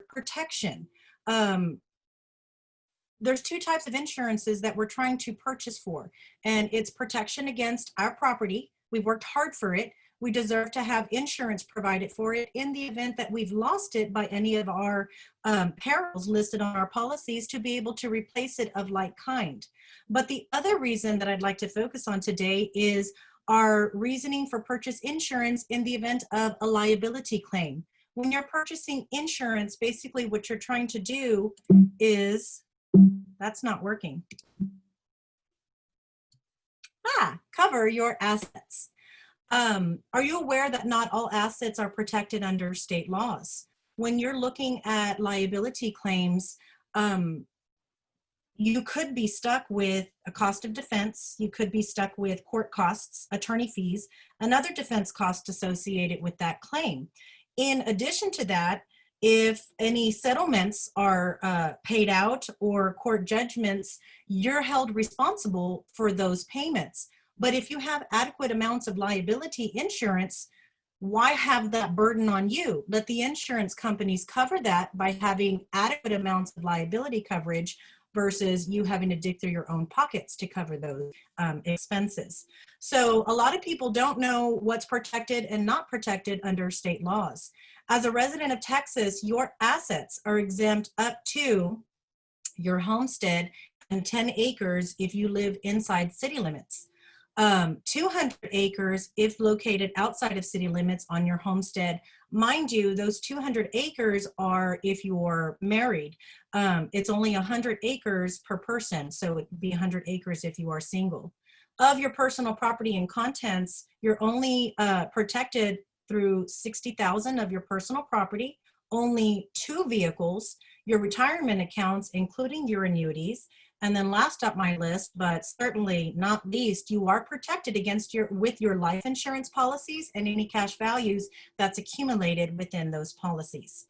protection. There's two types of insurances that we're trying to purchase for, and it's protection against our property. We've worked hard for it. We deserve to have insurance provided for it in the event that we've lost it by any of our perils listed on our policies, to be able to replace it of like kind. But the other reason that I'd like to focus on today is our reasoning for purchase insurance in the event of a liability claim. When you're purchasing insurance, basically what you're trying to do is, that's not working. Cover your assets. Are you aware that not all assets are protected under state laws? When you're looking at liability claims, you could be stuck with a cost of defense. You could be stuck with court costs, attorney fees, and other defense costs associated with that claim. In addition to that, if any settlements are paid out or court judgments, you're held responsible for those payments. But if you have adequate amounts of liability insurance, why have that burden on you? Let the insurance companies cover that by having adequate amounts of liability coverage versus you having to dig through your own pockets to cover those expenses. So a lot of people don't know what's protected and not protected under state laws. As a resident of Texas, your assets are exempt up to your homestead and 10 acres if you live inside city limits. 200 acres if located outside of city limits on your homestead. Mind you, those 200 acres are if you're married. It's only 100 acres per person, so it would be 100 acres if you are single. Of your personal property and contents, you're only protected through 60,000 of your personal property, only 2 vehicles, your retirement accounts, including your annuities. And then last up my list, but certainly not least, you are protected against with your life insurance policies and any cash values that's accumulated within those policies.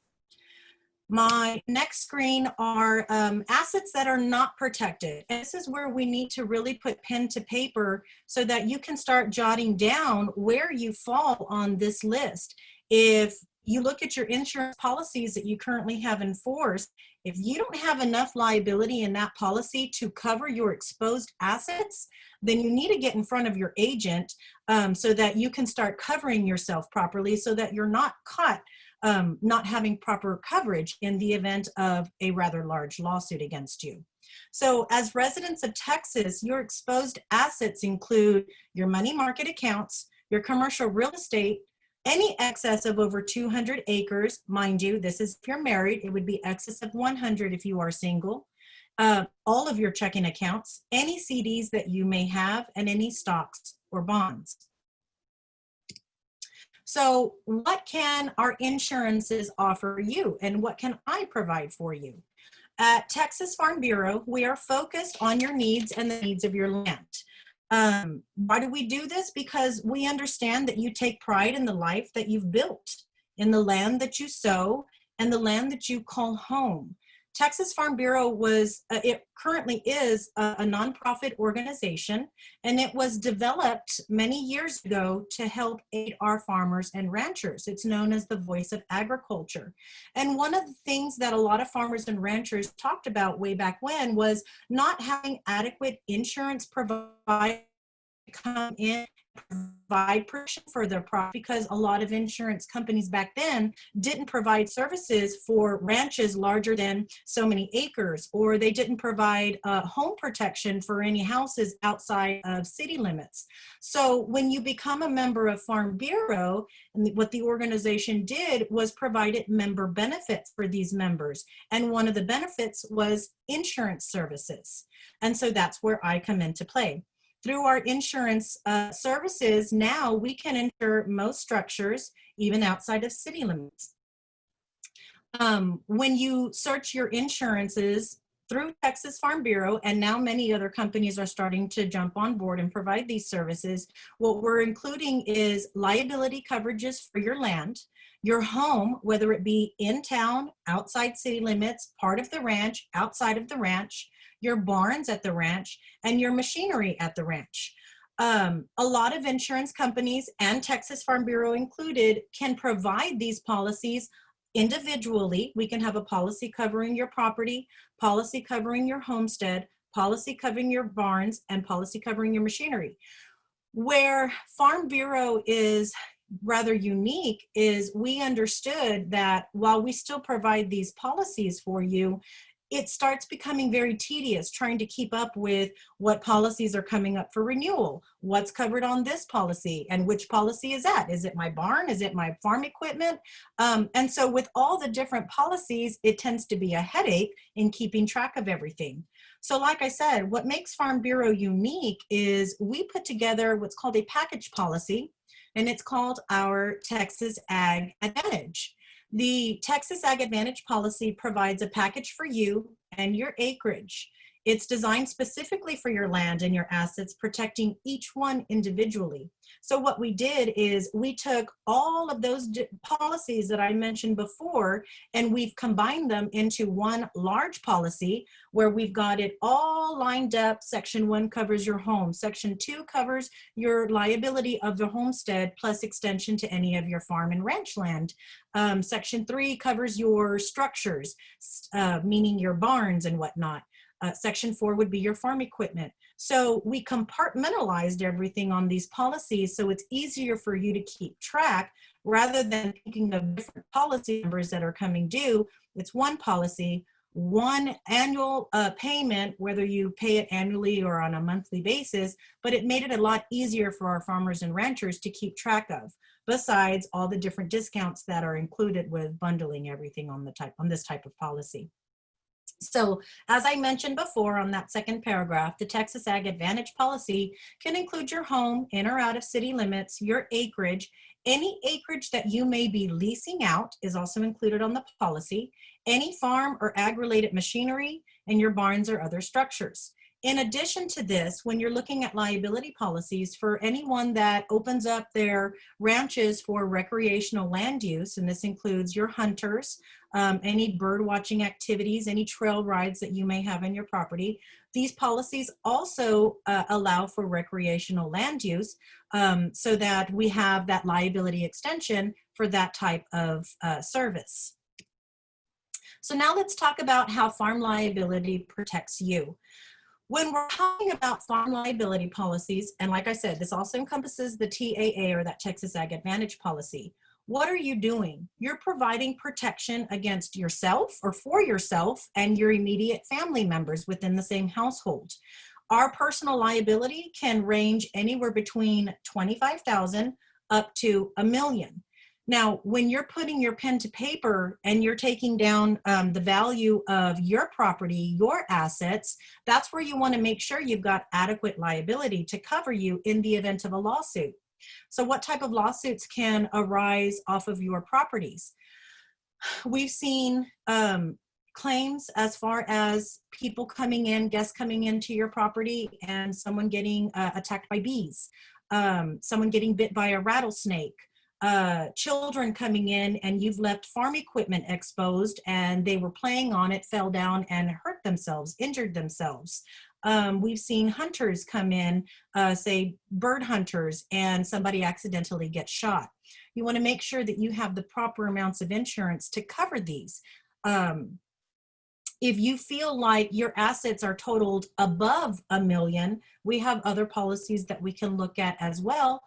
My next screen are assets that are not protected. And this is where we need to really put pen to paper so that you can start jotting down where you fall on this list. If you look at your insurance policies that you currently have in force, if you don't have enough liability in that policy to cover your exposed assets, then you need to get in front of your agent so that you can start covering yourself properly, so that you're not caught not having proper coverage in the event of a rather large lawsuit against you. So as residents of Texas, your exposed assets include your money market accounts, your commercial real estate, any excess of over 200 acres. Mind you, this is if you're married. It would be excess of 100 if you are single. All of your checking accounts, any CDs that you may have, and any stocks or bonds. So what can our insurances offer you, and what can I provide for you? At Texas Farm Bureau, we are focused on your needs and the needs of your land. Why do we do this? Because we understand that you take pride in the life that you've built, in the land that you sow, and the land that you call home. Texas Farm Bureau it currently is a nonprofit organization, and it was developed many years ago to help aid our farmers and ranchers. It's known as the voice of agriculture. And one of the things that a lot of farmers and ranchers talked about way back when was not having adequate insurance provided come in, provide protection for their property, because a lot of insurance companies back then didn't provide services for ranches larger than so many acres, or they didn't provide home protection for any houses outside of city limits. So when you become a member of Farm Bureau, and what the organization did was provided member benefits for these members. And one of the benefits was insurance services. And so that's where I come into play. Through our insurance services, now we can insure most structures, even outside of city limits. When you search your insurances through Texas Farm Bureau, and now many other companies are starting to jump on board and provide these services, what we're including is liability coverages for your land, your home, whether it be in town, outside city limits, part of the ranch, outside of the ranch, your barns at the ranch, and your machinery at the ranch. A lot of insurance companies, and Texas Farm Bureau included, can provide these policies individually, we can have a policy covering your property, policy covering your homestead, policy covering your barns, and policy covering your machinery. Where Farm Bureau is rather unique is we understood that while we still provide these policies for you, it starts becoming very tedious trying to keep up with what policies are coming up for renewal, what's covered on this policy, and which policy is that? Is it my barn? Is it my farm equipment? And so with all the different policies, it tends to be a headache in keeping track of everything. So like I said, what makes Farm Bureau unique is we put together what's called a package policy, and it's called our Texas Ag Advantage. The Texas Ag Advantage policy provides a package for you and your acreage. It's designed specifically for your land and your assets, protecting each one individually. So what we did is we took all of those policies that I mentioned before, and we've combined them into one large policy where we've got it all lined up. Section 1 covers your home. Section 2 covers your liability of the homestead plus extension to any of your farm and ranch land. Section 3 covers your structures, meaning your barns and whatnot. Section 4 would be your farm equipment. So we compartmentalized everything on these policies so it's easier for you to keep track rather than thinking of different policy numbers that are coming due. It's one policy, one annual payment, whether you pay it annually or on a monthly basis, but it made it a lot easier for our farmers and ranchers to keep track of, besides all the different discounts that are included with bundling everything on this type of policy. So as I mentioned before on that second paragraph, the Texas Ag Advantage policy can include your home in or out of city limits, your acreage. Any acreage that you may be leasing out is also included on the policy, any farm or ag-related machinery, and your barns or other structures. In addition to this, when you're looking at liability policies for anyone that opens up their ranches for recreational land use, and this includes your hunters, any bird watching activities, any trail rides that you may have in your property, these policies also allow for recreational land use so that we have that liability extension for that type of service. So now let's talk about how farm liability protects you. When we're talking about farm liability policies, and like I said, this also encompasses the TAA or that Texas Ag Advantage policy. What are you doing? You're providing protection against yourself or for yourself and your immediate family members within the same household. Our personal liability can range anywhere between $25,000 up to $1 million. Now, when you're putting your pen to paper and you're taking down the value of your property, your assets, that's where you want to make sure you've got adequate liability to cover you in the event of a lawsuit. So what type of lawsuits can arise off of your properties? We've seen claims as far as people coming in, guests coming into your property and someone getting attacked by bees, someone getting bit by a rattlesnake, children coming in and you've left farm equipment exposed and they were playing on it, fell down and hurt themselves, injured themselves. We've seen hunters come in, say bird hunters, and somebody accidentally gets shot. You want to make sure that you have the proper amounts of insurance to cover these. If you feel like your assets are totaled above $1 million, we have other policies that we can look at as well.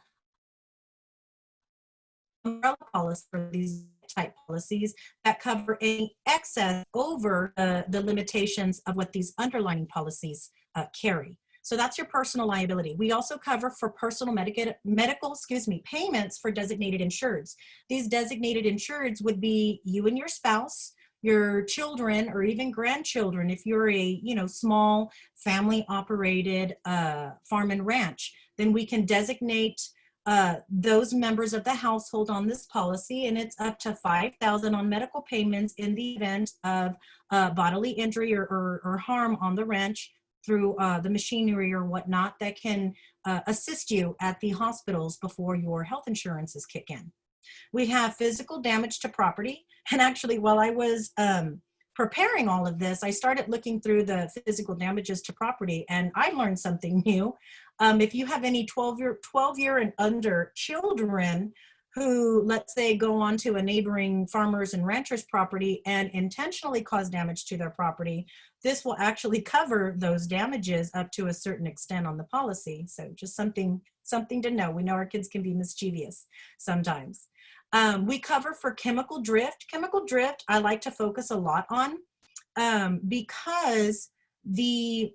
Umbrella policy for these type policies that cover any excess over the limitations of what these underlying policies carry. So that's your personal liability. We also cover for personal medical payments for designated insureds. These designated insureds would be you and your spouse, your children, or even grandchildren if you're a small family operated farm and ranch. Then we can designate those members of the household on this policy, and it's up to $5,000 on medical payments in the event of bodily injury or harm on the ranch through the machinery or whatnot that can assist you at the hospitals before your health insurances kick in. We have physical damage to property, and actually while I was preparing all of this, I started looking through the physical damages to property, and I learned something new. If you have any 12-year and under children, who, let's say, go onto a neighboring farmers and ranchers property and intentionally cause damage to their property, this will actually cover those damages up to a certain extent on the policy. So just something to know. We know our kids can be mischievous sometimes. We cover for chemical drift. Chemical drift, I like to focus a lot on because the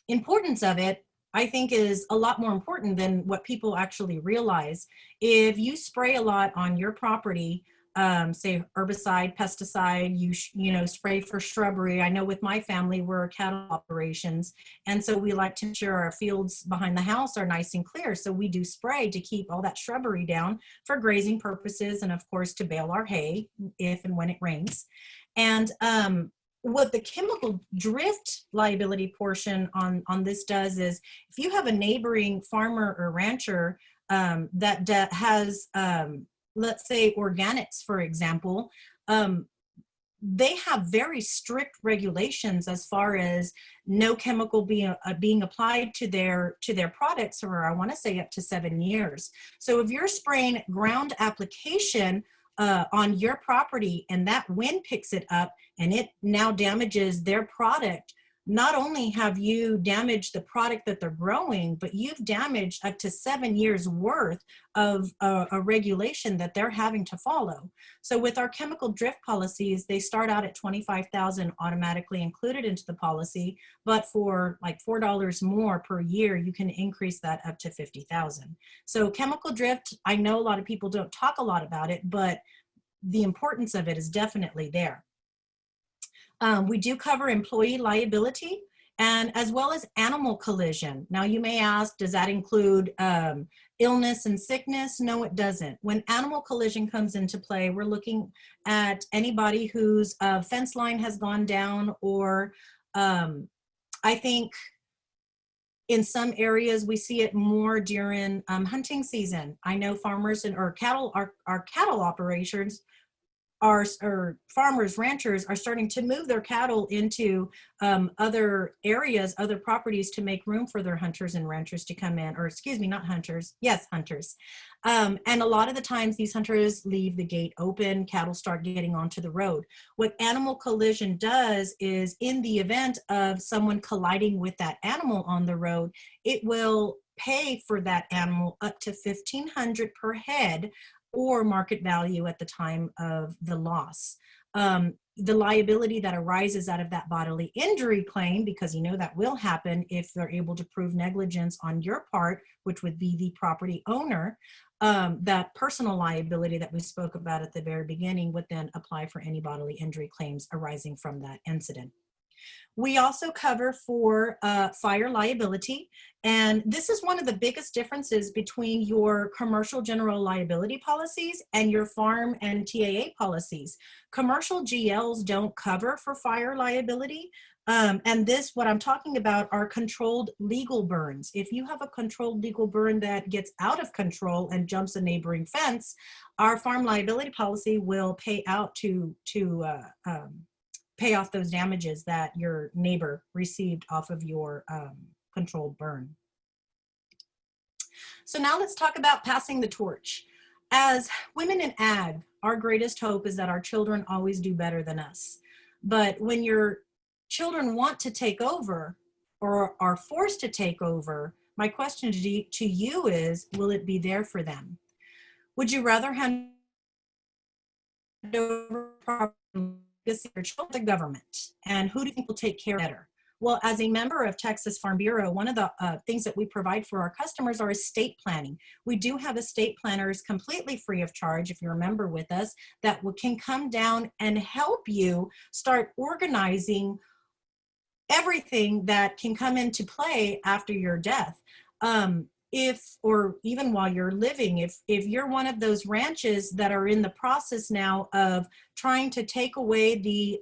importance of it, I think, is a lot more important than what people actually realize. If you spray a lot on your property, say herbicide, pesticide, you know, spray for shrubbery. I know with my family, we're cattle operations, and so we like to ensure our fields behind the house are nice and clear. So we do spray to keep all that shrubbery down for grazing purposes, and of course to bale our hay if and when it rains. And what the chemical drift liability portion on this does is, if you have a neighboring farmer or rancher that has, let's say, organics, for example, they have very strict regulations as far as no chemical being applied to their products for, I want to say, up to 7 years. So if you're spraying ground application on your property and that wind picks it up and it now damages their product, not only have you damaged the product that they're growing, but you've damaged up to 7 years worth of a regulation that they're having to follow. So with our chemical drift policies, they start out at $25,000 automatically included into the policy, but for like $4 more per year, you can increase that up to $50,000. So chemical drift, I know a lot of people don't talk a lot about it, but the importance of it is definitely there. We do cover employee liability and as well as animal collision. Now you may ask, does that include illness and sickness? No, it doesn't. When animal collision comes into play, we're looking at anybody whose fence line has gone down, or I think in some areas we see it more during hunting season. I know farmers or cattle, our cattle operations, or farmers, ranchers are starting to move their cattle into other areas, other properties, to make room for their hunters and ranchers to come in, or excuse me, not hunters, yes, hunters. And a lot of the times these hunters leave the gate open, cattle start getting onto the road. What animal collision does is, in the event of someone colliding with that animal on the road, it will pay for that animal up to $1,500 per head, or market value at the time of the loss. The liability that arises out of that bodily injury claim, because you know that will happen if they're able to prove negligence on your part, which would be the property owner, that personal liability that we spoke about at the very beginning would then apply for any bodily injury claims arising from that incident. We also cover for fire liability, and this is one of the biggest differences between your commercial general liability policies and your farm and TAA policies. Commercial GLs don't cover for fire liability, and this, what I'm talking about, are controlled legal burns. If you have a controlled legal burn that gets out of control and jumps a neighboring fence, our farm liability policy will pay out to pay off those damages that your neighbor received off of your controlled burn. So now let's talk about passing the torch. As women in ag, our greatest hope is that our children always do better than us. But when your children want to take over or are forced to take over, my question to you is, will it be there for them? Would you rather hand over property to the government? And who do you think will take care better? Well, as a member of Texas Farm Bureau, one of the things that we provide for our customers are estate planning. We do have estate planners completely free of charge, if you're a member with us, that can come down and help you start organizing everything that can come into play after your death. Or even while you're living, if you're one of those ranches that are in the process now of trying to take away the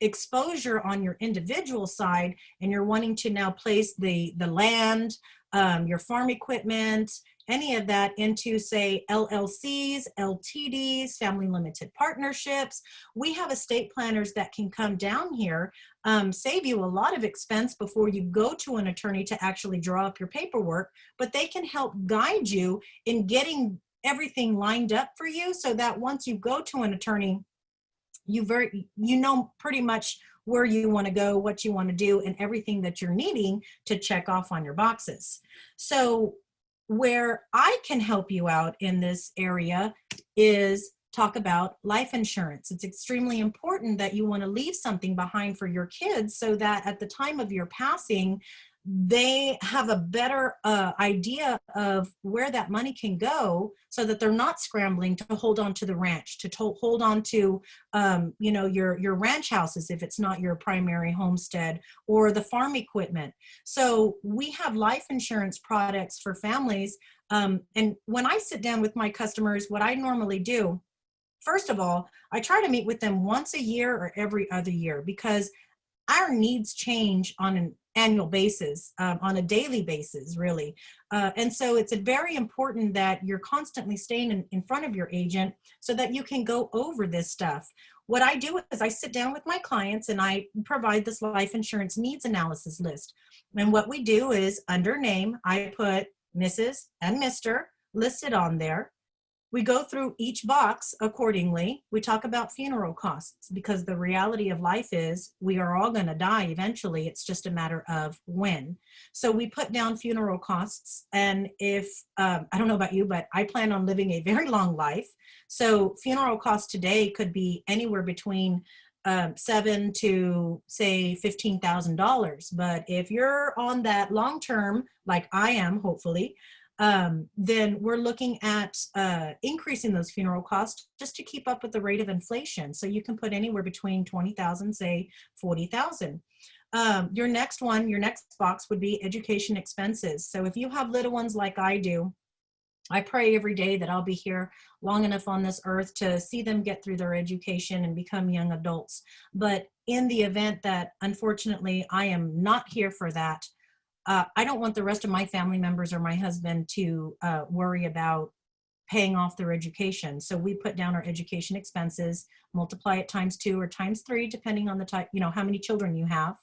exposure on your individual side, and you're wanting to now place the land, your farm equipment, any of that into, say, LLCs, LTDs, family limited partnerships, we have estate planners that can come down here, save you a lot of expense before you go to an attorney to actually draw up your paperwork, but they can help guide you in getting everything lined up for you so that once you go to an attorney, you know pretty much where you want to go, what you want to do, and everything that you're needing to check off on your boxes. So where I can help you out in this area is talk about life insurance. It's extremely important that you want to leave something behind for your kids so that at the time of your passing, they have a better idea of where that money can go so that they're not scrambling to hold on to the ranch, to hold on to, you know, your ranch houses if it's not your primary homestead, or the farm equipment. So we have life insurance products for families. And when I sit down with my customers, what I normally do, first of all, I try to meet with them once a year or every other year, because our needs change on an annual basis, on a daily basis, really. And so it's very important that you're constantly staying in front of your agent so that you can go over this stuff. What I do is I sit down with my clients and I provide this life insurance needs analysis list. And what we do is under name, I put Mrs. and Mr. listed on there. We go through each box accordingly. We talk about funeral costs because the reality of life is we are all going to die eventually. It's just a matter of when. So we put down funeral costs. And if, I don't know about you, but I plan on living a very long life. So funeral costs today could be anywhere between $7,000 to say $15,000. But if you're on that long term, like I am, hopefully, then we're looking at increasing those funeral costs just to keep up with the rate of inflation. So you can put anywhere between 20,000, say 40,000. Your next box would be education expenses. So if you have little ones like I do, I pray every day that I'll be here long enough on this earth to see them get through their education and become young adults. But in the event that, unfortunately, I am not here for that, I don't want the rest of my family members or my husband to worry about paying off their education. So we put down our education expenses, multiply it times 2 or times 3, depending on the type, you know, how many children you have.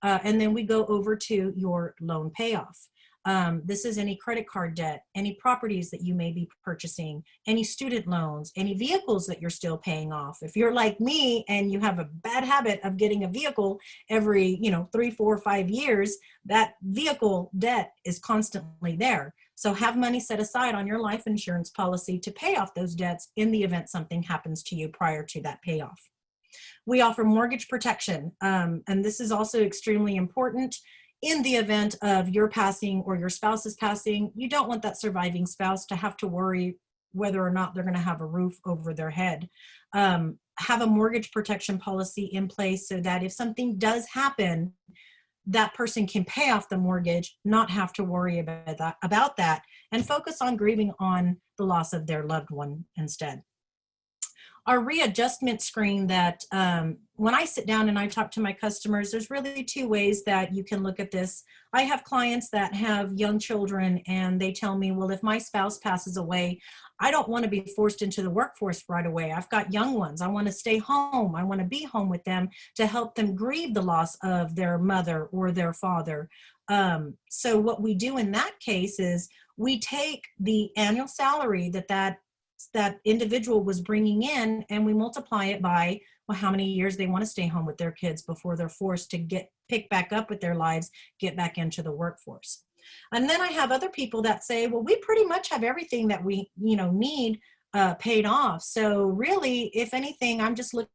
And then we go over to your loan payoff. This is any credit card debt, any properties that you may be purchasing, any student loans, any vehicles that you're still paying off. If you're like me and you have a bad habit of getting a vehicle every, 3, 4, 5 years, that vehicle debt is constantly there. So have money set aside on your life insurance policy to pay off those debts in the event something happens to you prior to that payoff. We offer mortgage protection, and this is also extremely important. In the event of your passing or your spouse's passing, you don't want that surviving spouse to have to worry whether or not they're going to have a roof over their head. Have a mortgage protection policy in place so that if something does happen, that person can pay off the mortgage, not have to worry about that, and focus on grieving on the loss of their loved one instead. Our readjustment screen that when I sit down and I talk to my customers, there's really 2 ways that you can look at this. I have clients that have young children and they tell me, well, if my spouse passes away, I don't want to be forced into the workforce right away. I've got young ones. I want to stay home. I want to be home with them to help them grieve the loss of their mother or their father. So what we do in that case is we take the annual salary that individual was bringing in and we multiply it by how many years they want to stay home with their kids before they're forced to pick back up with their lives, get back into the workforce. And then I have other people that say, well, we pretty much have everything that we need paid off. So really, if anything, I'm just looking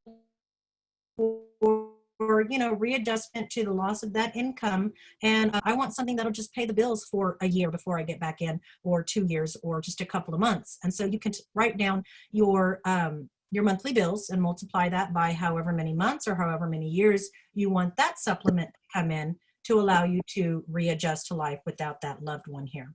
for readjustment to the loss of that income. And I want something that'll just pay the bills for a year before I get back in, or 2 years, or just a couple of months. And so you can write down your monthly bills and multiply that by however many months or however many years you want that supplement to come in to allow you to readjust to life without that loved one here.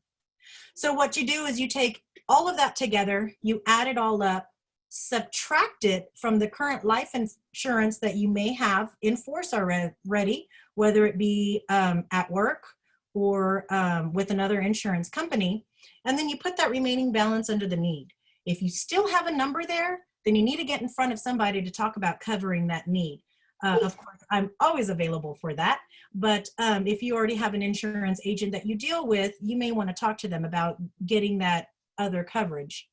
So what you do is you take all of that together, you add it all up, subtract it from the current life insurance that you may have in force already, whether it be at work or with another insurance company, and then you put that remaining balance under the need. If you still have a number there, then you need to get in front of somebody to talk about covering that need. Of course, I'm always available for that, but if you already have an insurance agent that you deal with, you may want to talk to them about getting that other coverage.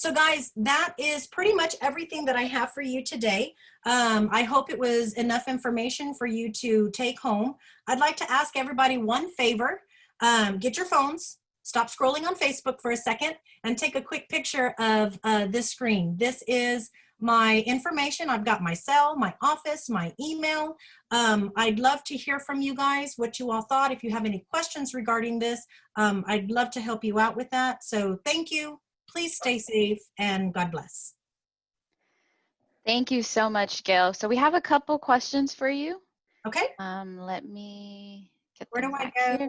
So guys, that is pretty much everything that I have for you today. I hope it was enough information for you to take home. I'd like to ask everybody one favor. Get your phones, stop scrolling on Facebook for a second, and take a quick picture of this screen. This is my information. I've got my cell, my office, my email. I'd love to hear from you guys, what you all thought. If you have any questions regarding this, I'd love to help you out with that. So thank you. Please stay safe and God bless. Thank you so much, Gail. So we have a couple questions for you. Okay. Let me get Where them do I back go? here.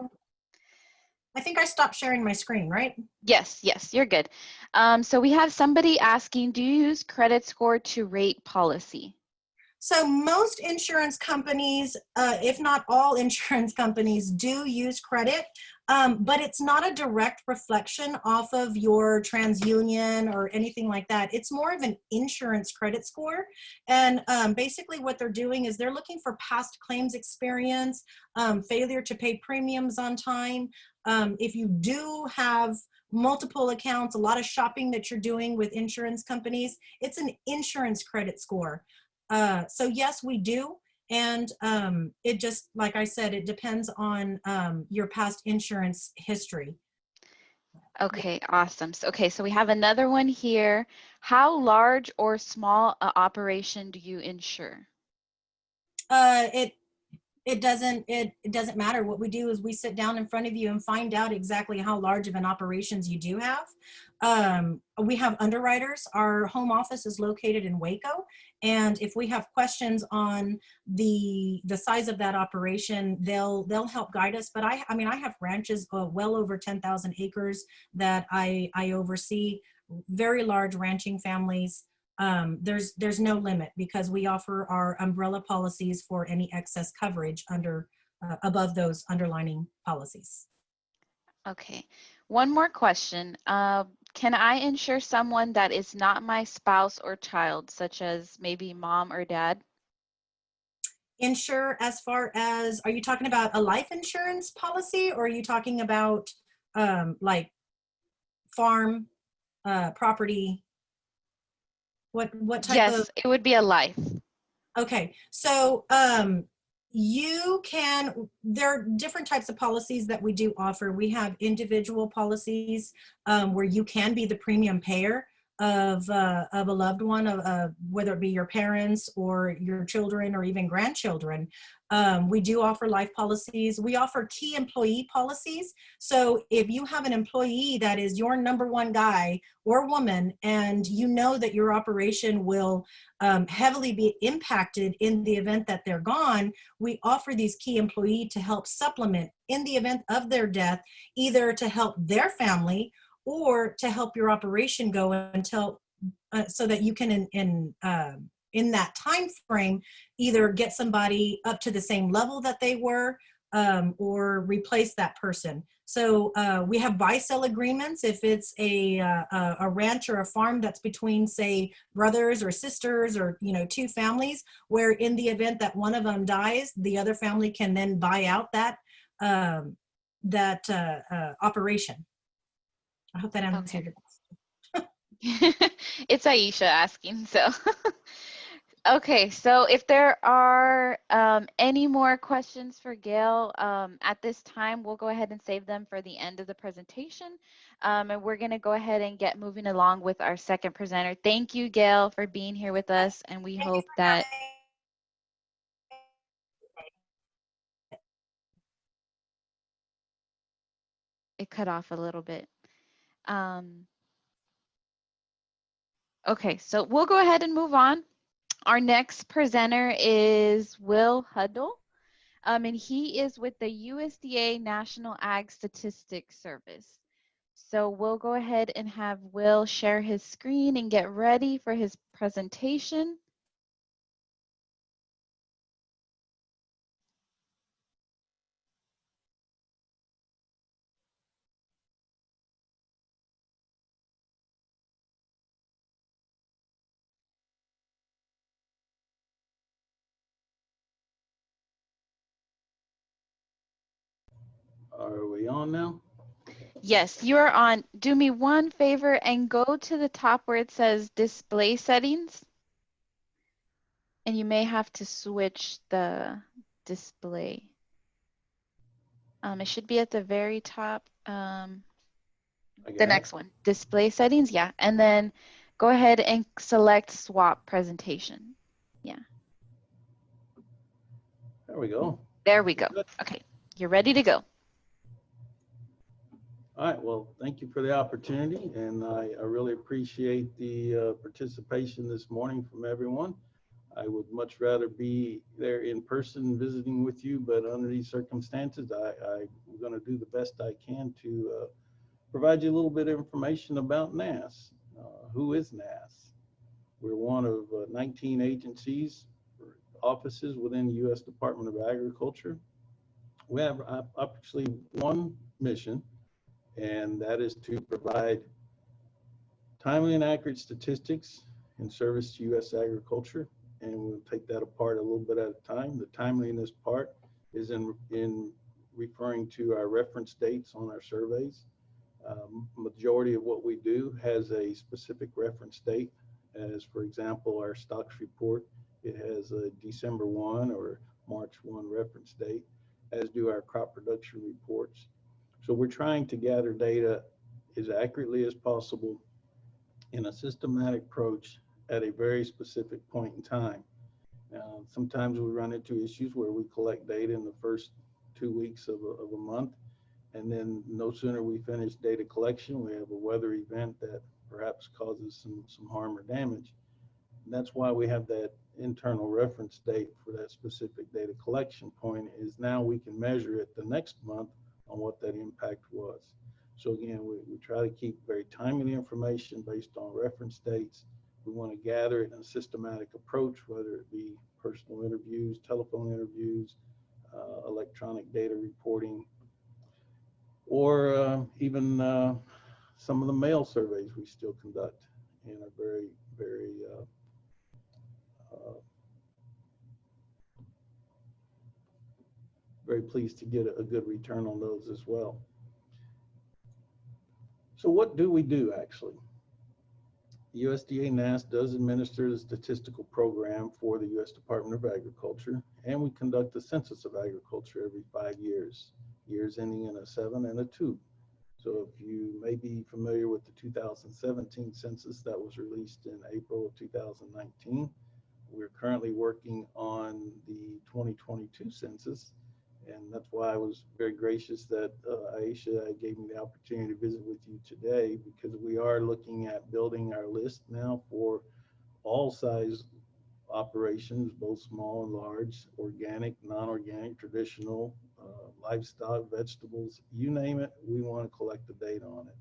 I think I stopped sharing my screen, right? Yes, you're good. So we have somebody asking, do you use credit score to rate policy? So most insurance companies, if not all insurance companies, do use credit, but it's not a direct reflection off of your TransUnion or anything like that. It's more of an insurance credit score. And basically what they're doing is they're looking for past claims experience, failure to pay premiums on time. If you do have multiple accounts, a lot of shopping that you're doing with insurance companies, it's an insurance credit score. So yes, we do. And it just, like I said, it depends on your past insurance history. Okay, awesome. So, okay, so we have another one here. How large or small a operation do you insure? It doesn't matter. What we do is we sit down in front of you and find out exactly how large of an operations you do have. We have underwriters. Our home office is located in Waco, and if we have questions on the size of that operation, they'll help guide us. But I mean, I have ranches well over 10,000 acres that I oversee, very large ranching families. There's no limit because we offer our umbrella policies for any excess coverage under above those underlining policies. Okay, one more question. Can I insure someone that is not my spouse or child, such as maybe mom or dad? Insure as far as, are you talking about a life insurance policy, or are you talking about like farm property? What type of? Yes, it would be a life. Okay, so you can, there are different types of policies that we do offer. We have individual policies where you can be the premium payer of a loved one, whether it be your parents or your children or even grandchildren. We do offer life policies. We offer key employee policies. So if you have an employee that is your number one guy or woman, and you know that your operation will heavily be impacted in the event that they're gone, we offer these key employee to help supplement in the event of their death, either to help their family or to help your operation go until so that you can in that time frame either get somebody up to the same level that they were or replace that person. So we have buy-sell agreements if it's a ranch or a farm that's between, say, brothers or sisters or, you know, two families, where in the event that one of them dies, the other family can then buy out that operation. I hope that answers Okay. your question. It's Aisha asking, so. Okay, so if there are any more questions for Gail at this time, we'll go ahead and save them for the end of the presentation. And we're going to go ahead and get moving along with our second presenter. Thank you, Gail, for being here with us. And we hope that it cut off a little bit. Okay, so we'll go ahead and move on. Our next presenter is Will Huddle. And he is with the USDA National Ag Statistics Service. So we'll go ahead and have Will share his screen and get ready for his presentation. Are we on now? Yes, you are on. Do me one favor and go to the top where it says display settings. And you may have to switch the display. It should be at the very top. I The got it. next one, display settings. Yeah. And then go ahead and select swap presentation. Yeah. There we go. There we go. Good. Okay. You're ready to go. All right, well, thank you for the opportunity, and I really appreciate the participation this morning from everyone. I would much rather be there in person visiting with you, but under these circumstances, I'm going to do the best I can to provide you a little bit of information about NASS. Who is NASS? We're one of 19 agencies or offices within the U.S. Department of Agriculture. We have actually one mission, and that is to provide timely and accurate statistics in service to U.S. agriculture. And we'll take that apart a little bit at a time. The timeliness part is in referring to our reference dates on our surveys. Majority of what we do has a specific reference date, as for example, our stocks report, it has a December 1 or March 1 reference date, as do our crop production reports. So we're trying to gather data as accurately as possible in a systematic approach at a very specific point in time. Sometimes we run into issues where we collect data in the first 2 weeks of a month, and then no sooner we finish data collection, we have a weather event that perhaps causes some harm or damage. And that's why we have that internal reference date for that specific data collection point, is now we can measure it the next month on what that impact was. So again, we try to keep very timely information based on reference dates. We want to gather it in a systematic approach, whether it be personal interviews, telephone interviews, electronic data reporting, or even some of the mail surveys we still conduct and are very, very very pleased to get a good return on those as well. So what do we do actually? USDA NASS does administer the statistical program for the U.S. Department of Agriculture, and we conduct the Census of Agriculture every 5 years, years ending in a 7 and a 2. So if you may be familiar with the 2017 census that was released in April of 2019, we're currently working on the 2022 census. And that's why I was very gracious that Aisha gave me the opportunity to visit with you today, because we are looking at building our list now for all size operations, both small and large, organic, non-organic, traditional, livestock, vegetables, you name it, we want to collect the data on it.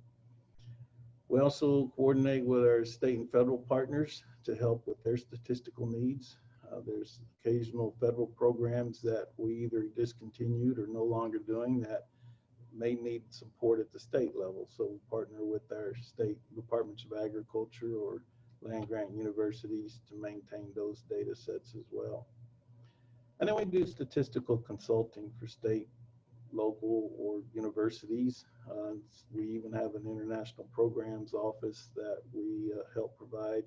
We also coordinate with our state and federal partners to help with their statistical needs. There's occasional federal programs that we either discontinued or no longer doing that may need support at the state level. So we partner with our state departments of agriculture or land grant universities to maintain those data sets as well. And then we do statistical consulting for state, local, or universities. We even have an international programs office that we help provide,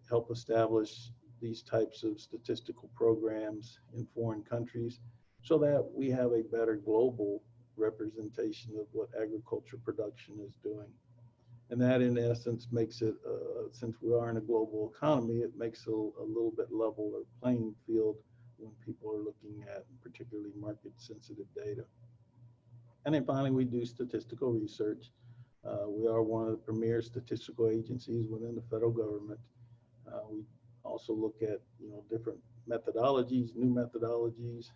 help establish these types of statistical programs in foreign countries so that we have a better global representation of what agriculture production is doing. And that in essence makes it, since we are in a global economy, it makes a little bit leveler playing field when people are looking at particularly market sensitive data. And then finally, we do statistical research. We are one of the premier statistical agencies within the federal government. We also look at different methodologies, new methodologies,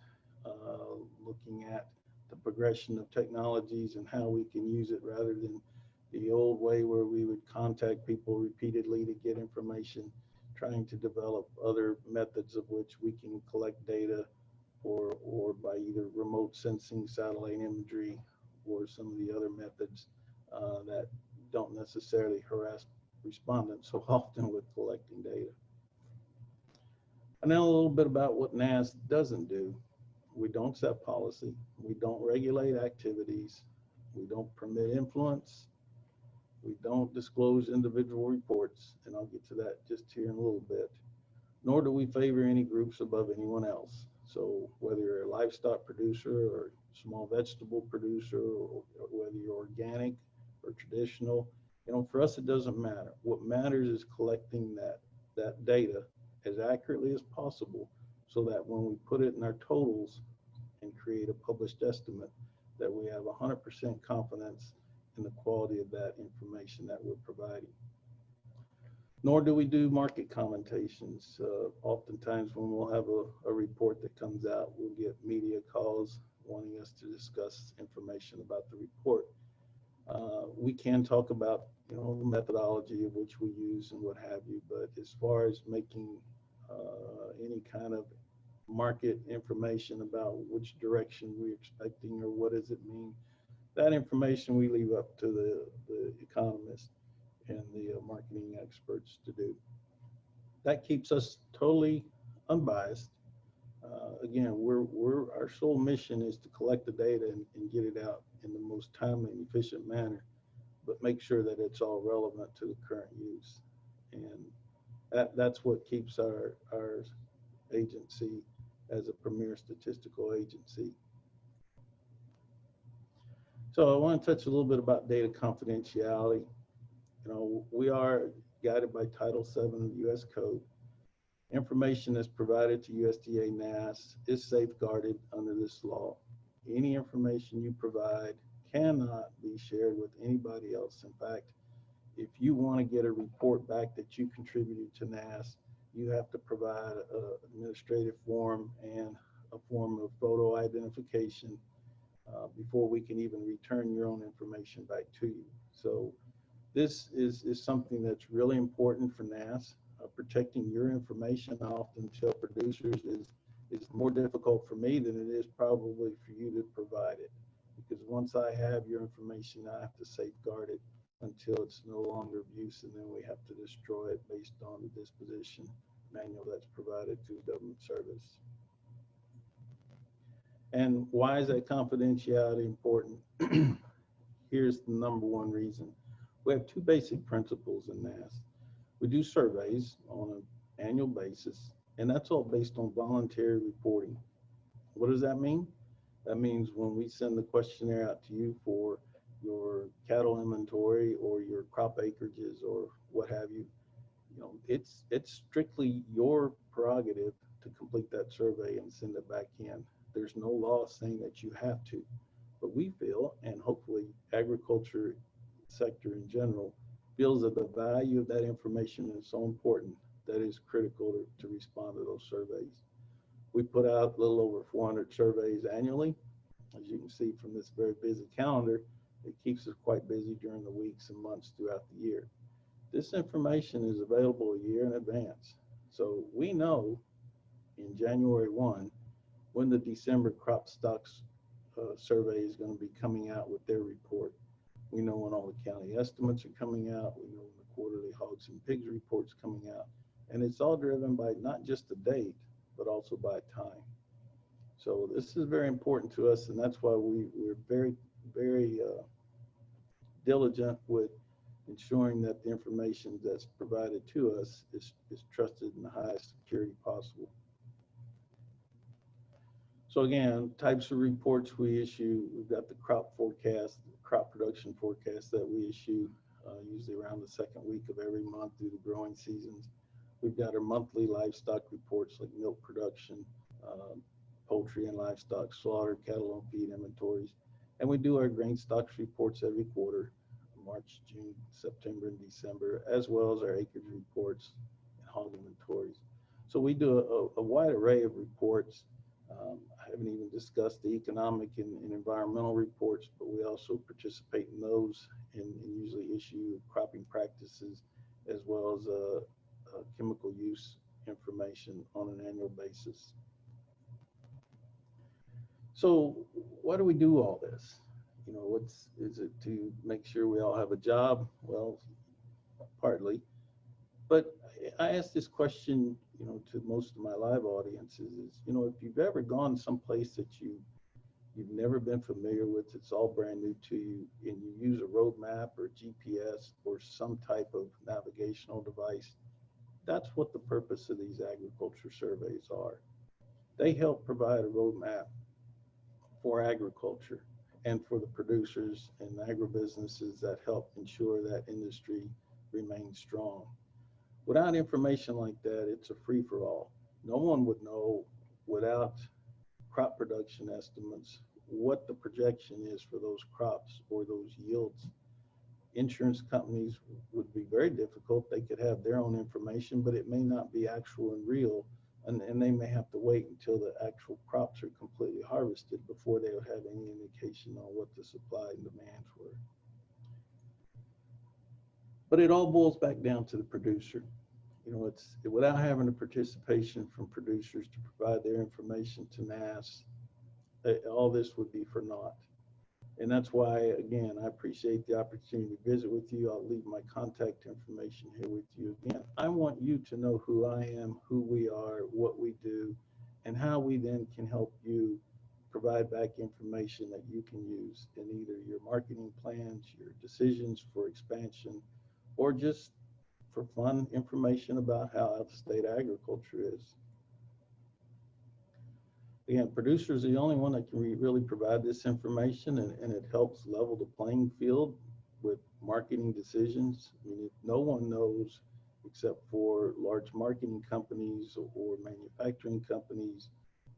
looking at the progression of technologies and how we can use it rather than the old way where we would contact people repeatedly to get information, trying to develop other methods of which we can collect data or by either remote sensing, satellite imagery, or some of the other methods that don't necessarily harass respondents so often with collecting data. And now a little bit about what NASS doesn't do. We don't set policy. We don't regulate activities. We don't permit influence. We don't disclose individual reports, and I'll get to that just here in a little bit. Nor do we favor any groups above anyone else. So whether you're a livestock producer or small vegetable producer, or whether you're organic or traditional, for us, it doesn't matter. What matters is collecting that data as accurately as possible so that when we put it in our totals and create a published estimate, that we have 100% confidence in the quality of that information that we're providing. Nor do we do market commentations. Oftentimes when we'll have a report that comes out, we'll get media calls wanting us to discuss information about the report. We can talk about, the methodology of which we use and what have you, but as far as making any kind of market information about which direction we're expecting or what does it mean, that information we leave up to the economists and the marketing experts to do. That keeps us totally unbiased. Again, our sole mission is to collect the data and get it out in the most timely and efficient manner, but make sure that it's all relevant to the current use. And that's what keeps our agency as a premier statistical agency. So I want to touch a little bit about data confidentiality. We are guided by Title VII of the U.S. Code. Information that's provided to USDA NASS is safeguarded under this law. Any information you provide cannot be shared with anybody else. In fact, if you want to get a report back that you contributed to NASS, you have to provide an administrative form and a form of photo identification before we can even return your own information back to you. So this is something that's really important for NASS. Protecting your information, I often tell producers, is more difficult for me than it is probably for you to provide it. Because once I have your information, I have to safeguard it until it's no longer of use, and then we have to destroy it based on the disposition manual that's provided to government service. And why is that confidentiality important? Here's the number one reason. We have two basic principles in NASS. We do surveys on an annual basis, and that's all based on voluntary reporting. What does that mean? That means when we send the questionnaire out to you for your cattle inventory or your crop acreages or what have you, it's strictly your prerogative to complete that survey and send it back in. There's no law saying that you have to, but we feel, and hopefully agriculture sector in general, feels that the value of that information is so important that it's critical to respond to those surveys. We put out a little over 400 surveys annually. As you can see from this very busy calendar, it keeps us quite busy during the weeks and months throughout the year. This information is available a year in advance. So we know in January 1 when the December crop stocks survey is going to be coming out with their report. We know when all the county estimates are coming out. We know when the quarterly hogs and pigs reports coming out. And it's all driven by not just the date, but also by time. So this is very important to us, and that's why we're very, very diligent with ensuring that the information that's provided to us is trusted in the highest security possible. So again, types of reports we issue, we've got the crop forecast, the crop production forecast that we issue usually around the second week of every month through the growing seasons. We've got our monthly livestock reports like milk production, poultry and livestock slaughter, cattle and feed inventories. And we do our grain stocks reports every quarter, March, June, September, and December, as well as our acreage reports and hog inventories. So we do a wide array of reports. I haven't even discussed the economic and environmental reports, but we also participate in those and usually issue cropping practices as well as chemical use information on an annual basis. So why do we do all this? Is it to make sure we all have a job? Well, partly. But I ask this question, to most of my live audiences is, if you've ever gone someplace that you you've never been familiar with, it's all brand new to you, and you use a roadmap or GPS or some type of navigational device, that's what the purpose of these agriculture surveys are. They help provide a roadmap for agriculture and for the producers and agribusinesses that help ensure that industry remains strong. Without information like that, it's a free-for-all. No one would know without crop production estimates what the projection is for those crops or those yields. Insurance companies would be very difficult. They could have their own information, but it may not be actual and real, and they may have to wait until the actual crops are completely harvested before they'll have any indication on what the supply and demands were. But it all boils back down to the producer. You know, it's without having the participation from producers to provide their information to NASS, all this would be for naught. And that's why, again, I appreciate the opportunity to visit with you. I'll leave my contact information here with you. Again, I want you to know who I am, who we are, what we do, and how we then can help you provide back information that you can use in either your marketing plans, your decisions for expansion, or just for fun information about how out-of-state agriculture is. Again, producers are the only one that can really provide this information, and it helps level the playing field with marketing decisions. I mean, if no one knows except for large marketing companies or manufacturing companies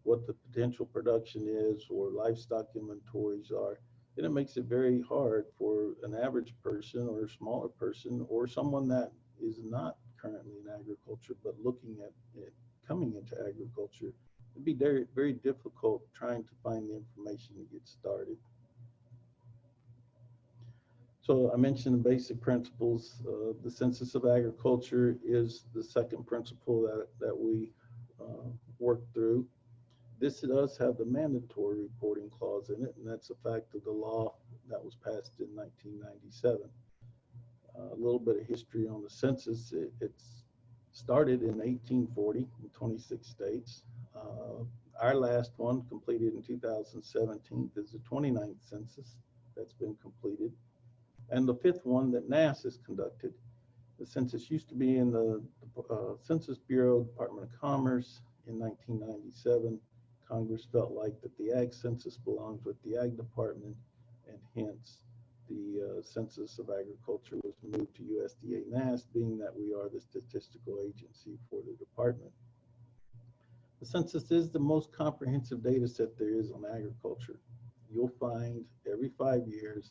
what the potential production is or livestock inventories are, then it makes it very hard for an average person or a smaller person or someone that is not currently in agriculture but looking at it coming into agriculture. It'd be very, very difficult trying to find the information to get started. So I mentioned the basic principles. The Census of Agriculture is the second principle that we work through. This does have the mandatory reporting clause in it, and that's a fact of the law that was passed in 1997. A little bit of history on the census. It's started in 1840 in 26 states. Our last one, completed in 2017, is the 29th census that's been completed, and the 5th one that NASS has conducted. The census used to be in the Census Bureau, Department of Commerce in 1997. Congress felt like that the Ag Census belongs with the Ag Department, and hence the Census of Agriculture was moved to USDA NASS, being that we are the statistical agency for the department. The census is the most comprehensive data set there is on agriculture. You'll find every 5 years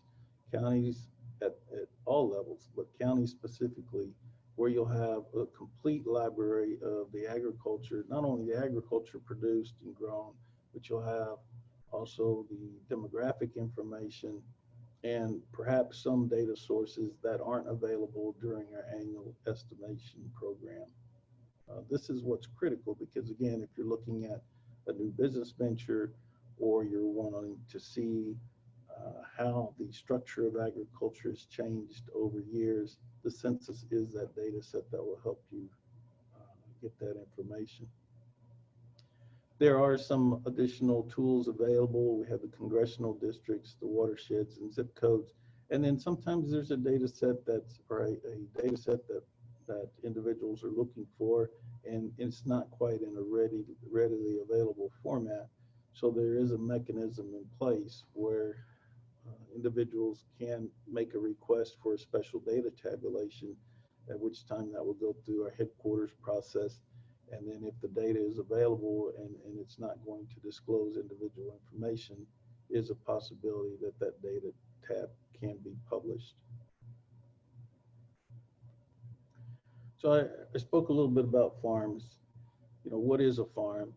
counties at all levels, but counties specifically, where you'll have a complete library of the agriculture, not only the agriculture produced and grown, but you'll have also the demographic information and perhaps some data sources that aren't available during our annual estimation program. This is what's critical because, again, if you're looking at a new business venture or you're wanting to see how the structure of agriculture has changed over years, the census is that data set that will help you get that information. There are some additional tools available. We have the congressional districts, the watersheds, and zip codes. And then sometimes there's a data set that's, or a data set that individuals are looking for, and it's not quite in a readily available format. So there is a mechanism in place where individuals can make a request for a special data tabulation, at which time that will go through our headquarters process. And then if the data is available and it's not going to disclose individual information, is a possibility that that data tab can be published. So I spoke a little bit about farms. You know, what is a farm?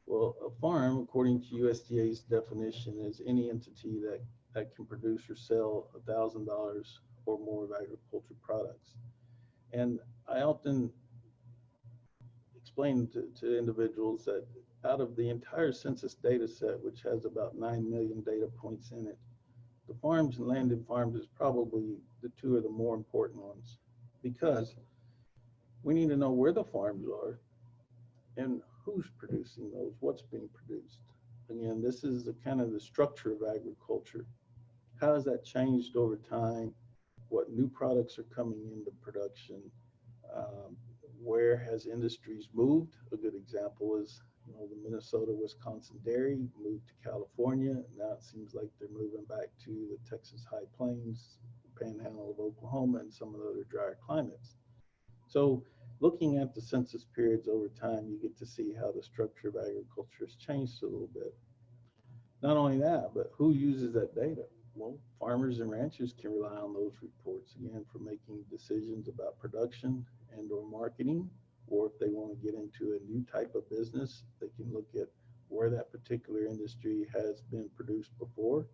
Well, a farm, according to USDA's definition, is any entity that can produce or sell $1,000 or more of agriculture products. And I often explain to individuals that out of the entire census data set, which has about 9 million data points in it, the farms and landed farms is probably the two of the more important ones, because we need to know where the farms are and who's producing those, what's being produced. again, this is the kind of the structure of agriculture. How has that changed over time? What new products are coming into production? Um, where has industries moved? A good example is, the Minnesota, Wisconsin dairy moved to California. Now it seems like they're moving back to the Texas High Plains, Panhandle of Oklahoma, and some of the other drier climates. So looking at the census periods over time, you get to see how the structure of agriculture has changed a little bit. Not only that, but who uses that data? Well, farmers and ranchers can rely on those reports, again, for making decisions about production and or marketing, or if they want to get into a new type of business, they can look at where that particular industry has been produced before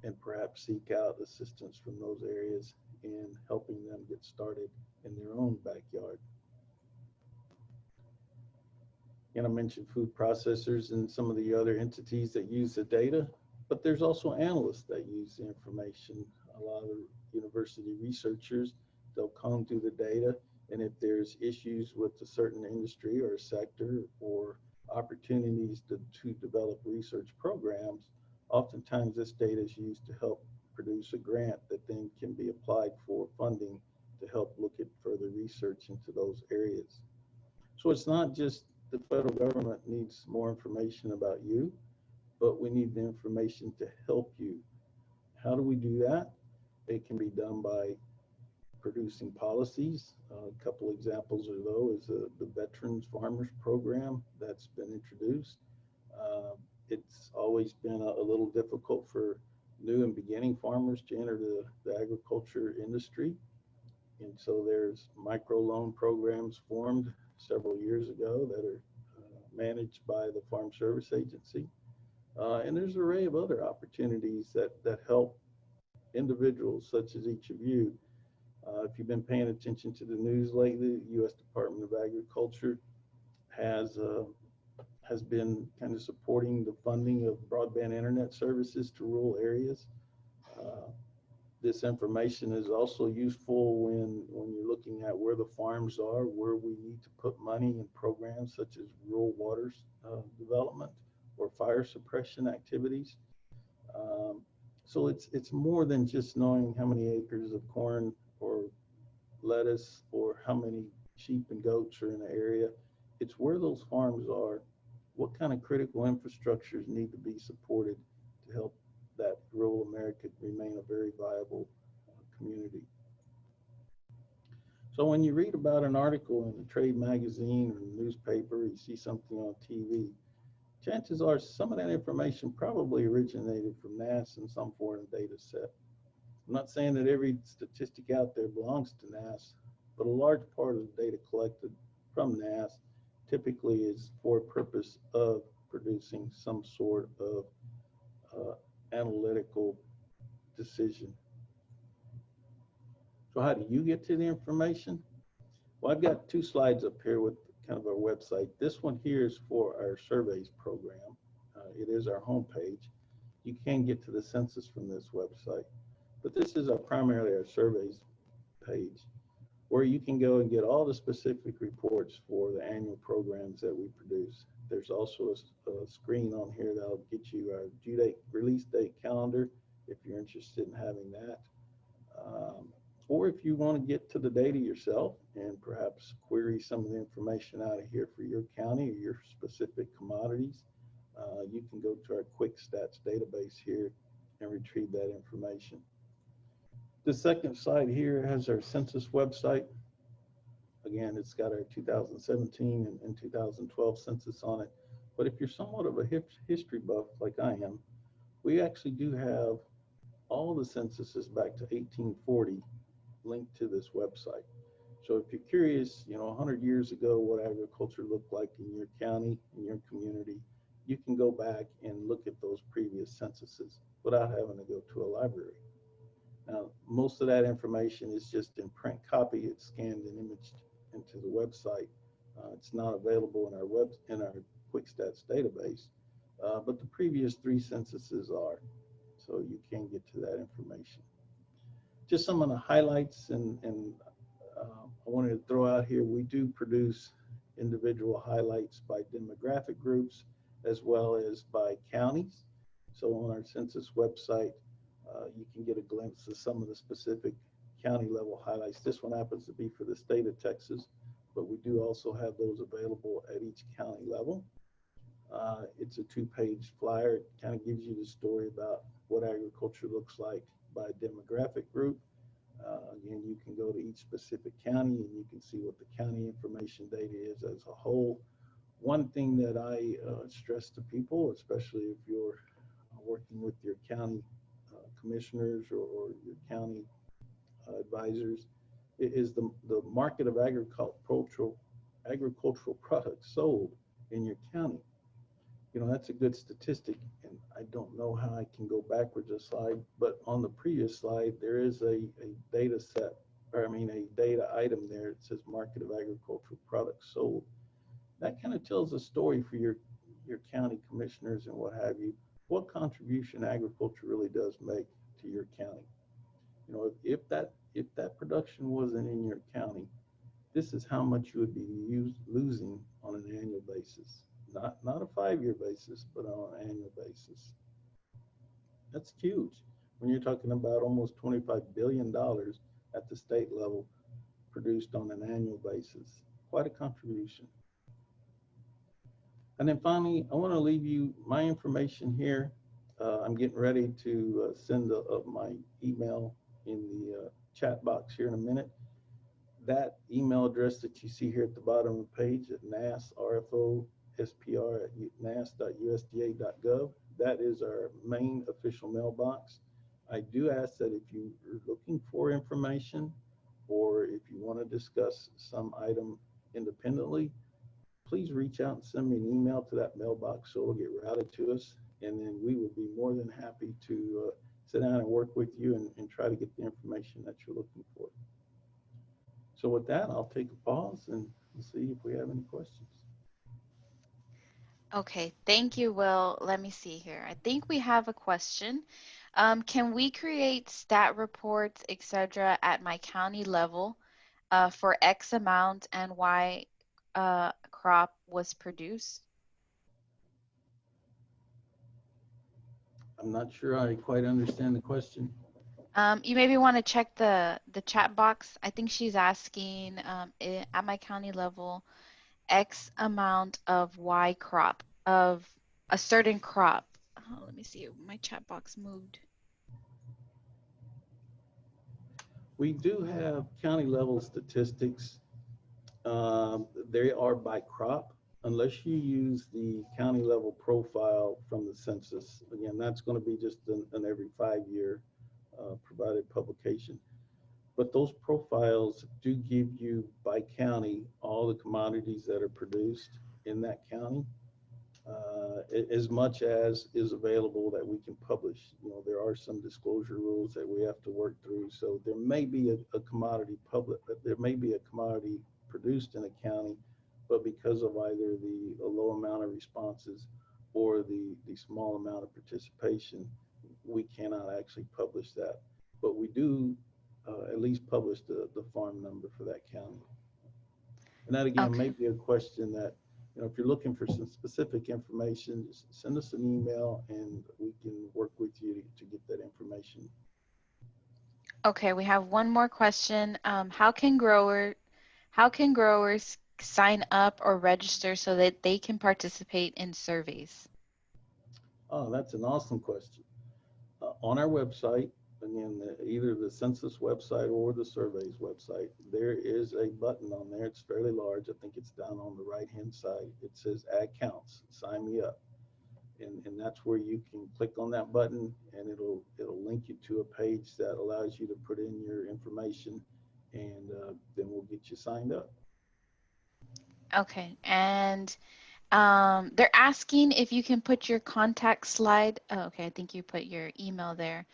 and perhaps seek out assistance from those areas in helping them get started in their own backyard. And I mentioned food processors and some of the other entities that use the data, but there's also analysts that use the information. A lot of university researchers, they'll comb through the data, and if there's issues with a certain industry or a sector or opportunities to develop research programs, oftentimes this data is used to help produce a grant that then can be applied for funding to help look at further research into those areas. So it's not just the federal government needs more information about you, but we need the information to help you. How do we do that? It can be done by producing policies. A couple examples are though is the Veterans Farmers Program that's been introduced. It's always been a little difficult for new and beginning farmers to enter the agriculture industry. And so there's microloan programs formed several years ago that are managed by the Farm Service Agency. And there's an array of other opportunities that help individuals such as each of you. If you've been paying attention to the news lately, the U.S. Department of Agriculture has been kind of supporting the funding of broadband internet services to rural areas. This information is also useful when you're looking at where the farms are, where we need to put money in programs such as rural waters development or fire suppression activities. So it's more than just knowing how many acres of corn or lettuce or how many sheep and goats are in the area. It's where those farms are, what kind of critical infrastructures need to be supported to help that rural America remain a very viable community. So when you read about an article in a trade magazine or a newspaper, you see something on TV, chances are some of that information probably originated from NASS in some foreign data set. I'm not saying that every statistic out there belongs to NASS, but a large part of the data collected from NASS typically is for a purpose of producing some sort of analytical decision. So how do you get to the information? Well, I've got two slides up here with kind of our website. This one here is for our surveys program. It is our homepage. You can get to the census from this website, but this is primarily our surveys page, where you can go and get all the specific reports for the annual programs that we produce. There's also a screen on here that'll get you our due date, release date calendar if you're interested in having that. Or if you want to get to the data yourself and perhaps query some of the information out of here for your county or your specific commodities, you can go to our quick stats database here and retrieve that information. The second slide here has our census website. Again, it's got our 2017 and 2012 census on it. But if you're somewhat of a history buff like I am, we actually do have all the censuses back to 1840 linked to this website. So if you're curious, 100 years ago, what agriculture looked like in your county, in your community, you can go back and look at those previous censuses without having to go to a library. Now, most of that information is just in print copy. It's scanned and imaged into the website. It's not available in our Quick Stats database, but the previous three censuses are, so you can get to that information. Just some of the highlights, and I wanted to throw out here, we do produce individual highlights by demographic groups as well as by counties. So on our census website, you can get a glimpse of some of the specific county level highlights. This one happens to be for the state of Texas, but we do also have those available at each county level. It's a 2-page flyer. It kind of gives you the story about what agriculture looks like by demographic group. Again, you can go to each specific county and you can see what the county information data is as a whole. One thing that I stress to people, especially if you're working with your county commissioners or your county advisors, is the market of agricultural products sold in your county. You know, that's a good statistic, and I don't know how I can go backwards a slide, but on the previous slide, there is a data set, or I mean a data item there. It says market of agricultural products sold. That kind of tells a story for your county commissioners and what have you, what contribution agriculture really does make to your county. You know, if that production wasn't in your county, this is how much you would be losing on an annual basis. Not a 5-year basis, but on an annual basis. That's huge when you're talking about almost $25 billion at the state level produced on an annual basis. Quite a contribution. And then finally, I want to leave you my information here. I'm getting ready to send my email in the chat box here in a minute. That email address that you see here at the bottom of the page at nas.rfospr@nas.usda.gov, that is our main official mailbox. I do ask that if you are looking for information or if you want to discuss some item independently, please reach out and send me an email to that mailbox so it'll get routed to us, and then we will be more than happy to sit down and work with you and try to get the information that you're looking for. So with that, I'll take a pause and see if we have any questions. Okay, thank you, Will. Let me see here. I think we have a question. Can we create stat reports, etc., at my county level for X amount and Y crop was produced? I'm not sure I quite understand the question. You maybe want to check the chat box. I think she's asking at my county level, X amount of Y crop of a certain crop. Oh, let me see. My chat box moved. We do have county level statistics. They are by crop, unless you use the county level profile from the census. Again, that's going to be just an every 5-year provided publication. But those profiles do give you by county all the commodities that are produced in that county, as much as is available that we can publish. You know, there are some disclosure rules that we have to work through. So there may be a commodity there may be a commodity produced in a county, but because of either the low amount of responses or the small amount of participation, we cannot actually publish that. But we do at least publish the farm number for that county. And that again may be a question that, you know, if you're looking for some specific information, just send us an email and we can work with you to get that information. Okay, we have one more question. How can growers sign up or register so that they can participate in surveys? Oh, that's an awesome question. On our website, again, either the census website or the surveys website, there is a button on there. It's fairly large. I think it's down on the right-hand side. It says Add Counts, Sign Me Up. And that's where you can click on that button and it'll link you to a page that allows you to put in your information, and then we'll get you signed up. Okay, and they're asking if you can put your contact slide. Oh, okay, I think you put your email there.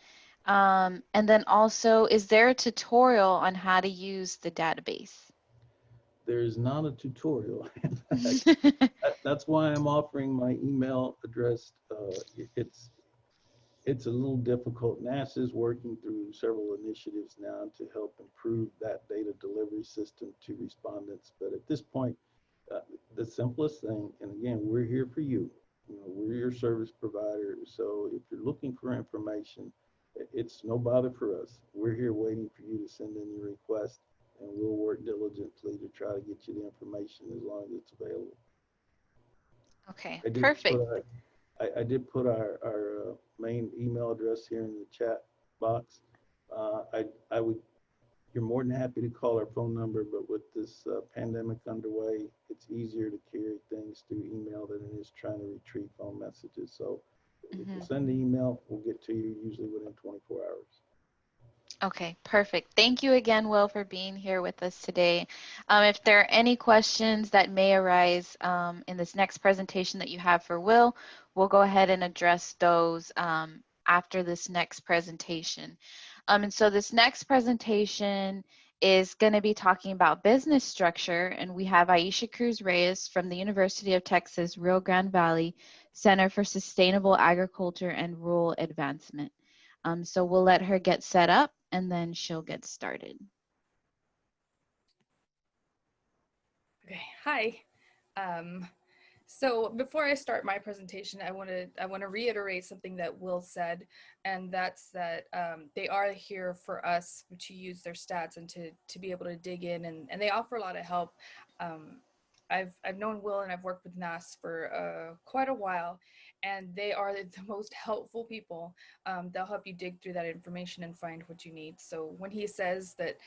And then also, is there a tutorial on how to use the database? There's not a tutorial. That's why I'm offering my email address. It's a little difficult. NASA is working through several initiatives now to help improve that data delivery system to respondents. But at this point, the simplest thing, and again, we're here for you. You know, we're your service provider. So if you're looking for information, it's no bother for us. We're here waiting for you to send in your request, and we'll work diligently to try to get you the information as long as it's available. Okay, I did perfect. put I did put our main email address here in the chat box. I would, you're more than happy to call our phone number, but with this pandemic underway, it's easier to carry things through email than it is trying to retrieve phone messages. So if you send the email, we'll get to you usually within 24 hours. Okay, perfect. Thank you again, Will, for being here with us today. If there are any questions that may arise in this next presentation that you have for Will, we'll go ahead and address those after this next presentation. And so this next presentation is going to be talking about business structure, and we have Aisha Cruz Reyes from the University of Texas, Rio Grande Valley Center for Sustainable Agriculture and Rural Advancement. So we'll let her get set up and then she'll get started. Okay, hi. So before I start my presentation, I want to reiterate something that Will said, and that's that they are here for us to use their stats and to be able to dig in, and they offer a lot of help. I've known Will and I've worked with NAS for quite a while, and they are the most helpful people. They'll help you dig through that information and find what you need. So when he says that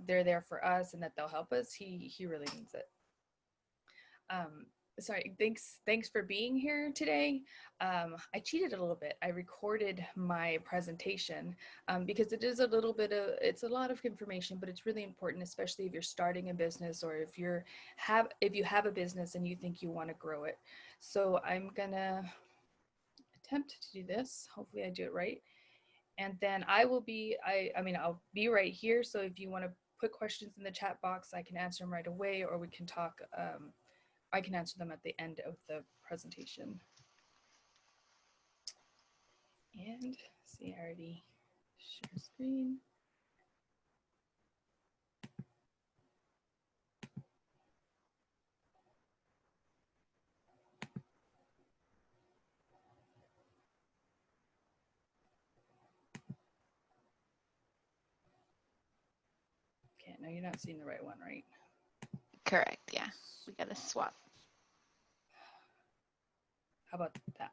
they're there for us and that they'll help us, he really means it. Sorry, thanks for being here today. I cheated a little bit. I recorded my presentation because it is it's a lot of information, but it's really important, especially if you're starting a business or if you have a business and you think you want to grow it. So I'm gonna attempt to do this. Hopefully I do it right. And then I'll be right here. So if you want to put questions in the chat box, I can answer them right away, or we can talk. I can answer them at the end of the presentation. And see, I already share screen. Okay, no, you're not seeing the right one, right? Correct, yeah. We got to swap. How about that?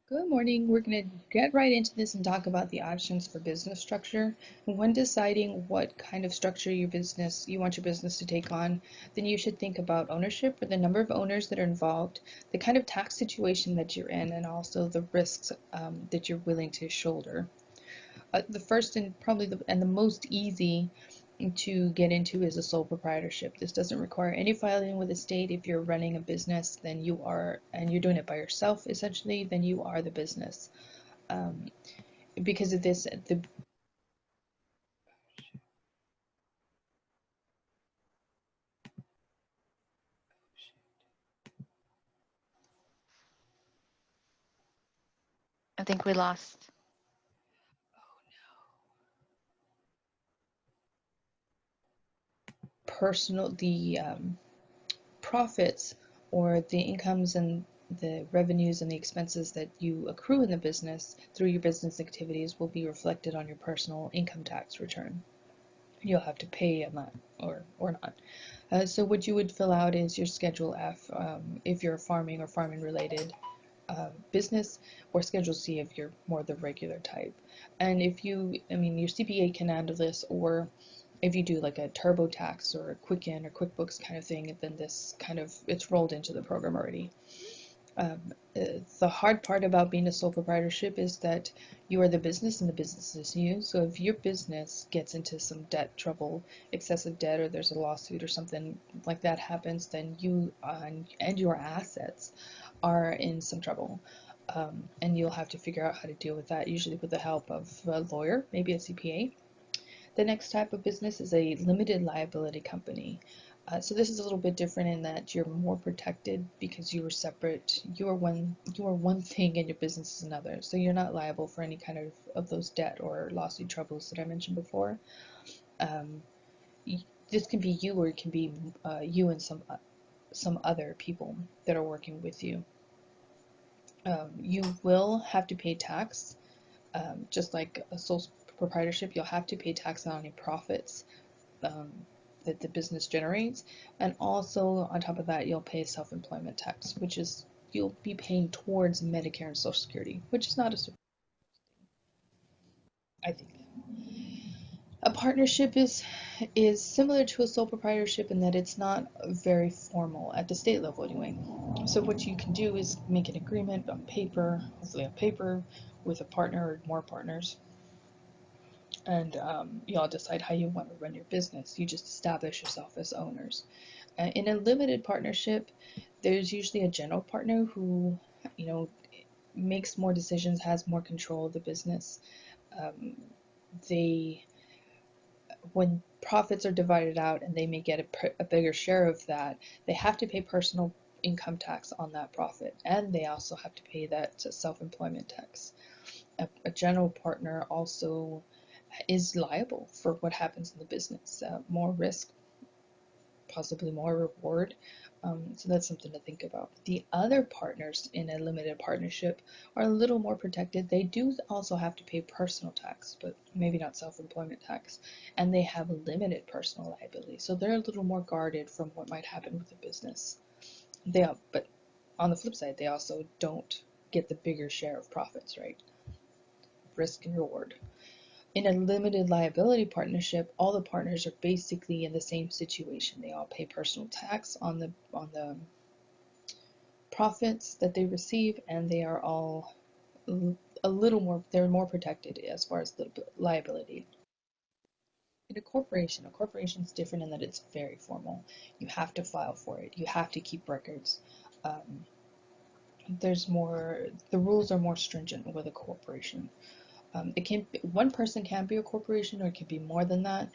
Good morning. We're going to get right into this and talk about the options for business structure. When deciding what kind of structure you want your business to take on, then you should think about ownership, or the number of owners that are involved, the kind of tax situation that you're in, and also the risks that you're willing to shoulder. The first and probably the most easy to get into is a sole proprietorship. This doesn't require any filing with the state. If you're running a business, then you are, and you're doing it by yourself essentially, then you are the business. Because of this, I think we lost. the profits or the incomes and the revenues and the expenses that you accrue in the business through your business activities will be reflected on your personal income tax return. You'll have to pay on that or not. So what you would fill out is your Schedule F if you're farming or farming related business, or Schedule C if you're more the regular type. And if your CPA can handle this, or if you do like a TurboTax or a Quicken or QuickBooks kind of thing, then it's rolled into the program already. The hard part about being a sole proprietorship is that you are the business and the business is you. So if your business gets into some debt trouble, excessive debt, or there's a lawsuit or something like that happens, then you and your assets are in some trouble. And you'll have to figure out how to deal with that, usually with the help of a lawyer, maybe a CPA. The next type of business is a limited liability company. So this is a little bit different in that you're more protected because you are separate. You are one thing and your business is another. So you're not liable for any kind of those debt or lawsuit troubles that I mentioned before. This can be you, or it can be you and some other people that are working with you. You will have to pay tax, just like a sole proprietorship. You'll have to pay tax on any profits that the business generates, and also on top of that, you'll pay self-employment tax, which is you'll be paying towards Medicare and Social Security, which is not a, I think. A partnership is similar to a sole proprietorship in that it's not very formal at the state level anyway. So what you can do is make an agreement on paper, hopefully on paper, with a partner or more partners, and you all decide how you want to run your business. You just establish yourself as owners. In a limited partnership, there's usually a general partner who, you know, makes more decisions, has more control of the business. They When profits are divided out and they may get a bigger share of that, they have to pay personal income tax on that profit, and they also have to pay that self-employment tax. A general partner also is liable for what happens in the business. More risk, possibly more reward. So that's something to think about. The other partners in a limited partnership are a little more protected. They do also have to pay personal tax, but maybe not self-employment tax, and they have limited personal liability. So they're a little more guarded from what might happen with the business. But on the flip side, they also don't get the bigger share of profits, right? Risk and reward. In a limited liability partnership, all the partners are basically in the same situation. They all pay personal tax on the profits that they receive, and they are all a little more, they're more protected as far as the liability. In a corporation is different in that it's very formal. You have to file for it. You have to keep records. The rules are more stringent with a corporation. One person can be a corporation, or it can be more than that.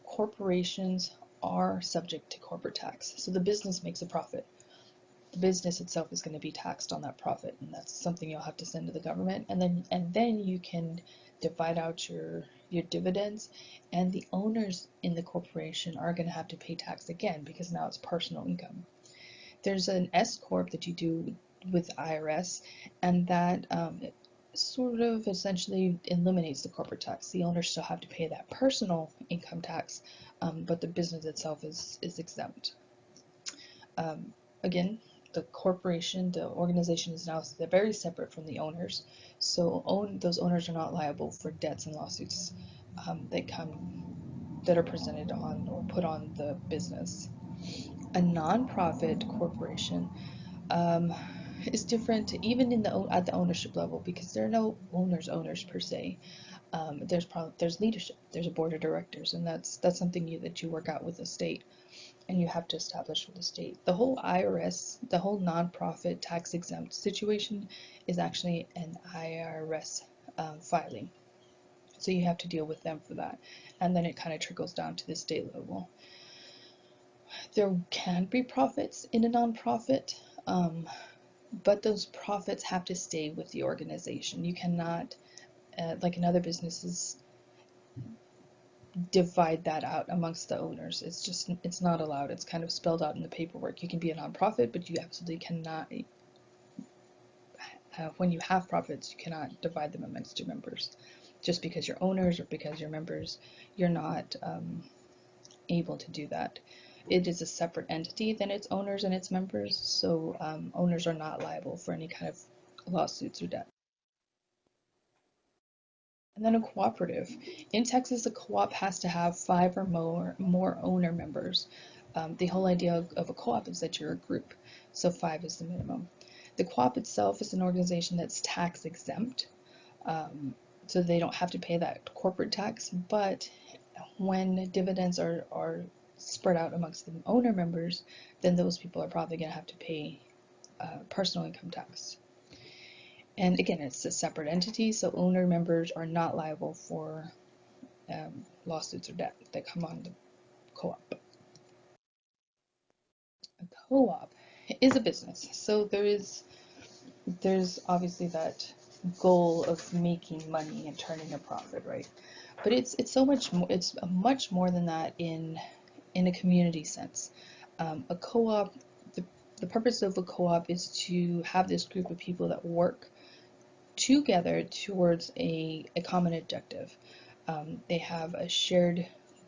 Corporations are subject to corporate tax. So the business makes a profit. The business itself is going to be taxed on that profit, and that's something you'll have to send to the government. And then you can divide out your dividends, and the owners in the corporation are going to have to pay tax again because now it's personal income. There's an S corp that you do with IRS, and that sort of essentially eliminates the corporate tax. The owners still have to pay that personal income tax, but the business itself is exempt. Again, the organization is now very separate from the owners, so those owners are not liable for debts and lawsuits that are presented on or put on the business. A nonprofit corporation is different even at the ownership level, because there are no owners per se. There's leadership, there's a board of directors, and that's something that you work out with the state, and you have to establish with the state. The whole IRS, the whole nonprofit tax exempt situation is actually an IRS filing, so you have to deal with them for that, and then it kind of trickles down to the state level. There can be profits in a nonprofit, but those profits have to stay with the organization. You cannot, like in other businesses, divide that out amongst the owners. It's not allowed. It's kind of spelled out in the paperwork. You can be a nonprofit, but you absolutely cannot, when you have profits, you cannot divide them amongst your members. Just because you're owners or because you're members, you're not able to do that. It is a separate entity than its owners and its members, so owners are not liable for any kind of lawsuits or debt. And then a cooperative. In Texas, a co-op has to have 5 or more owner members. The whole idea of a co-op is that you're a group, so 5 is the minimum. The co-op itself is an organization that's tax exempt, so they don't have to pay that corporate tax, but when dividends are spread out amongst the owner members, then those people are probably going to have to pay personal income tax. And again, it's a separate entity, so owner members are not liable for lawsuits or debt that come on the co-op. A co-op is a business, so there's obviously that goal of making money and turning a profit, right? But it's so much more. It's much more than that in a community sense. A co-op, the purpose of a co-op is to have this group of people that work together towards a common objective. They have a shared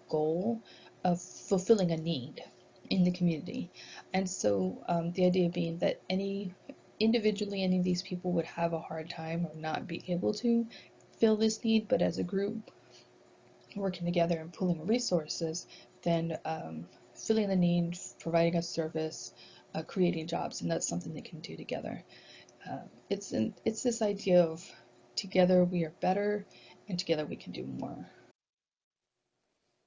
goal of fulfilling a need in the community. And so the idea being that individually any of these people would have a hard time or not be able to fill this need, but as a group working together and pooling resources, then filling the need, providing a service, creating jobs, and that's something they can do together. It's this idea of together we are better, and together we can do more.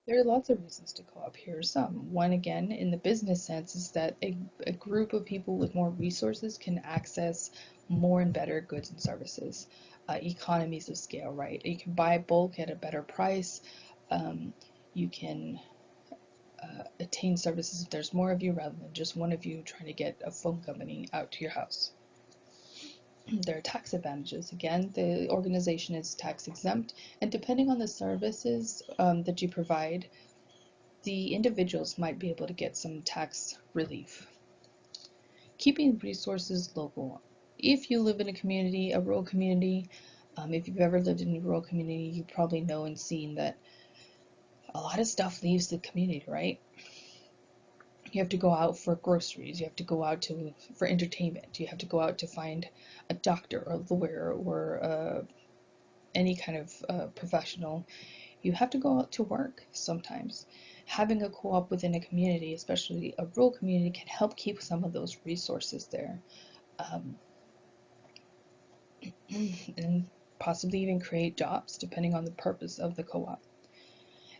There are lots of reasons to co-op. Here are some. One, again, in the business sense, is that a group of people with more resources can access more and better goods and services. Economies of scale, right? You can buy bulk at a better price. You can attain services if there's more of you rather than just one of you trying to get a phone company out to your house. There are tax advantages. Again, the organization is tax exempt, and depending on the services that you provide, the individuals might be able to get some tax relief. Keeping resources local. If you live in a community, a rural community, if you've ever lived in a rural community, you probably know and seen that a lot of stuff leaves the community, right? You have to go out for groceries, you have to go out for entertainment, you have to go out to find a doctor or a lawyer or any kind of professional. You have to go out to work sometimes. Having a co-op within a community, especially a rural community, can help keep some of those resources there. And possibly even create jobs depending on the purpose of the co-op.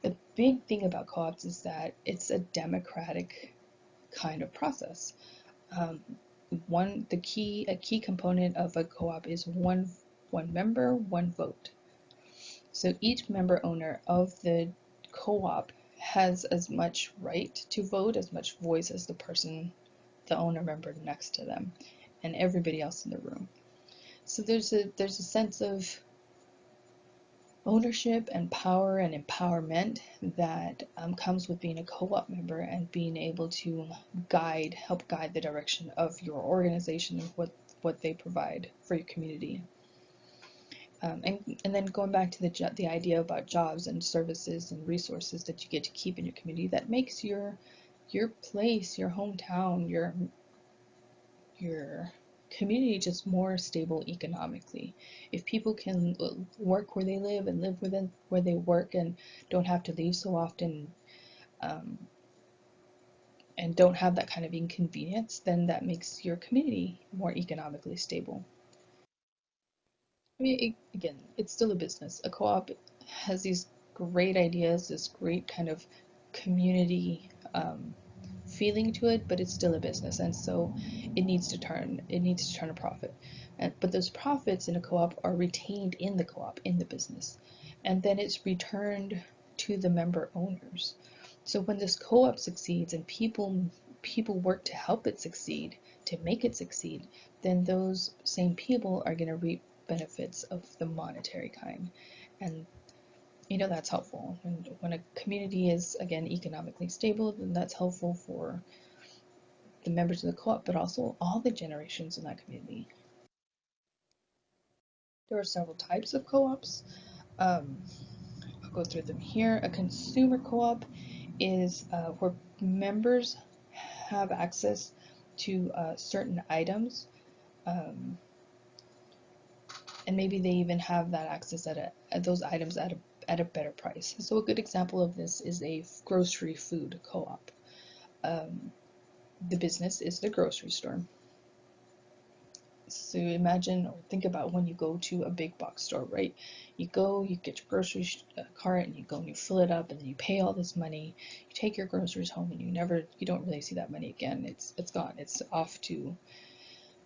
The big thing about co-ops is that it's a democratic kind of process. A key component of a co-op is one member, one vote. So each member owner of the co-op has as much right to vote, as much voice as the owner member next to them, and everybody else in the room. So there's a sense of ownership and power and empowerment that comes with being a co-op member and being able to help guide the direction of your organization and what they provide for your community. And then going back to the idea about jobs and services and resources that you get to keep in your community, that makes your place, your hometown, your community just more stable economically. If people can work where they live and live within where they work and don't have to leave so often, and don't have that kind of inconvenience, then that makes your community more economically stable. I mean, again, it's still a business. A co-op has these great ideas, this great kind of community feeling to it, but it's still a business, and so it needs to turn a profit. But those profits in a co-op are retained in the co-op, in the business, and then it's returned to the member owners. So when this co-op succeeds and people work to help it succeed, to make it succeed, then those same people are going to reap benefits of the monetary kind, and that's helpful. And when a community is, again, economically stable, then that's helpful for the members of the co-op, but also all the generations in that community. There are several types of co-ops. I'll go through them here. A consumer co-op is where members have access to certain items, and maybe they even have that access at those items at a better price. So a good example of this is a grocery food co-op. The business is the grocery store. So imagine or think about when you go to a big box store, right? You go, you get your grocery cart, and you go and you fill it up, and then you pay all this money. You take your groceries home, and you don't really see that money again. It's gone. It's off to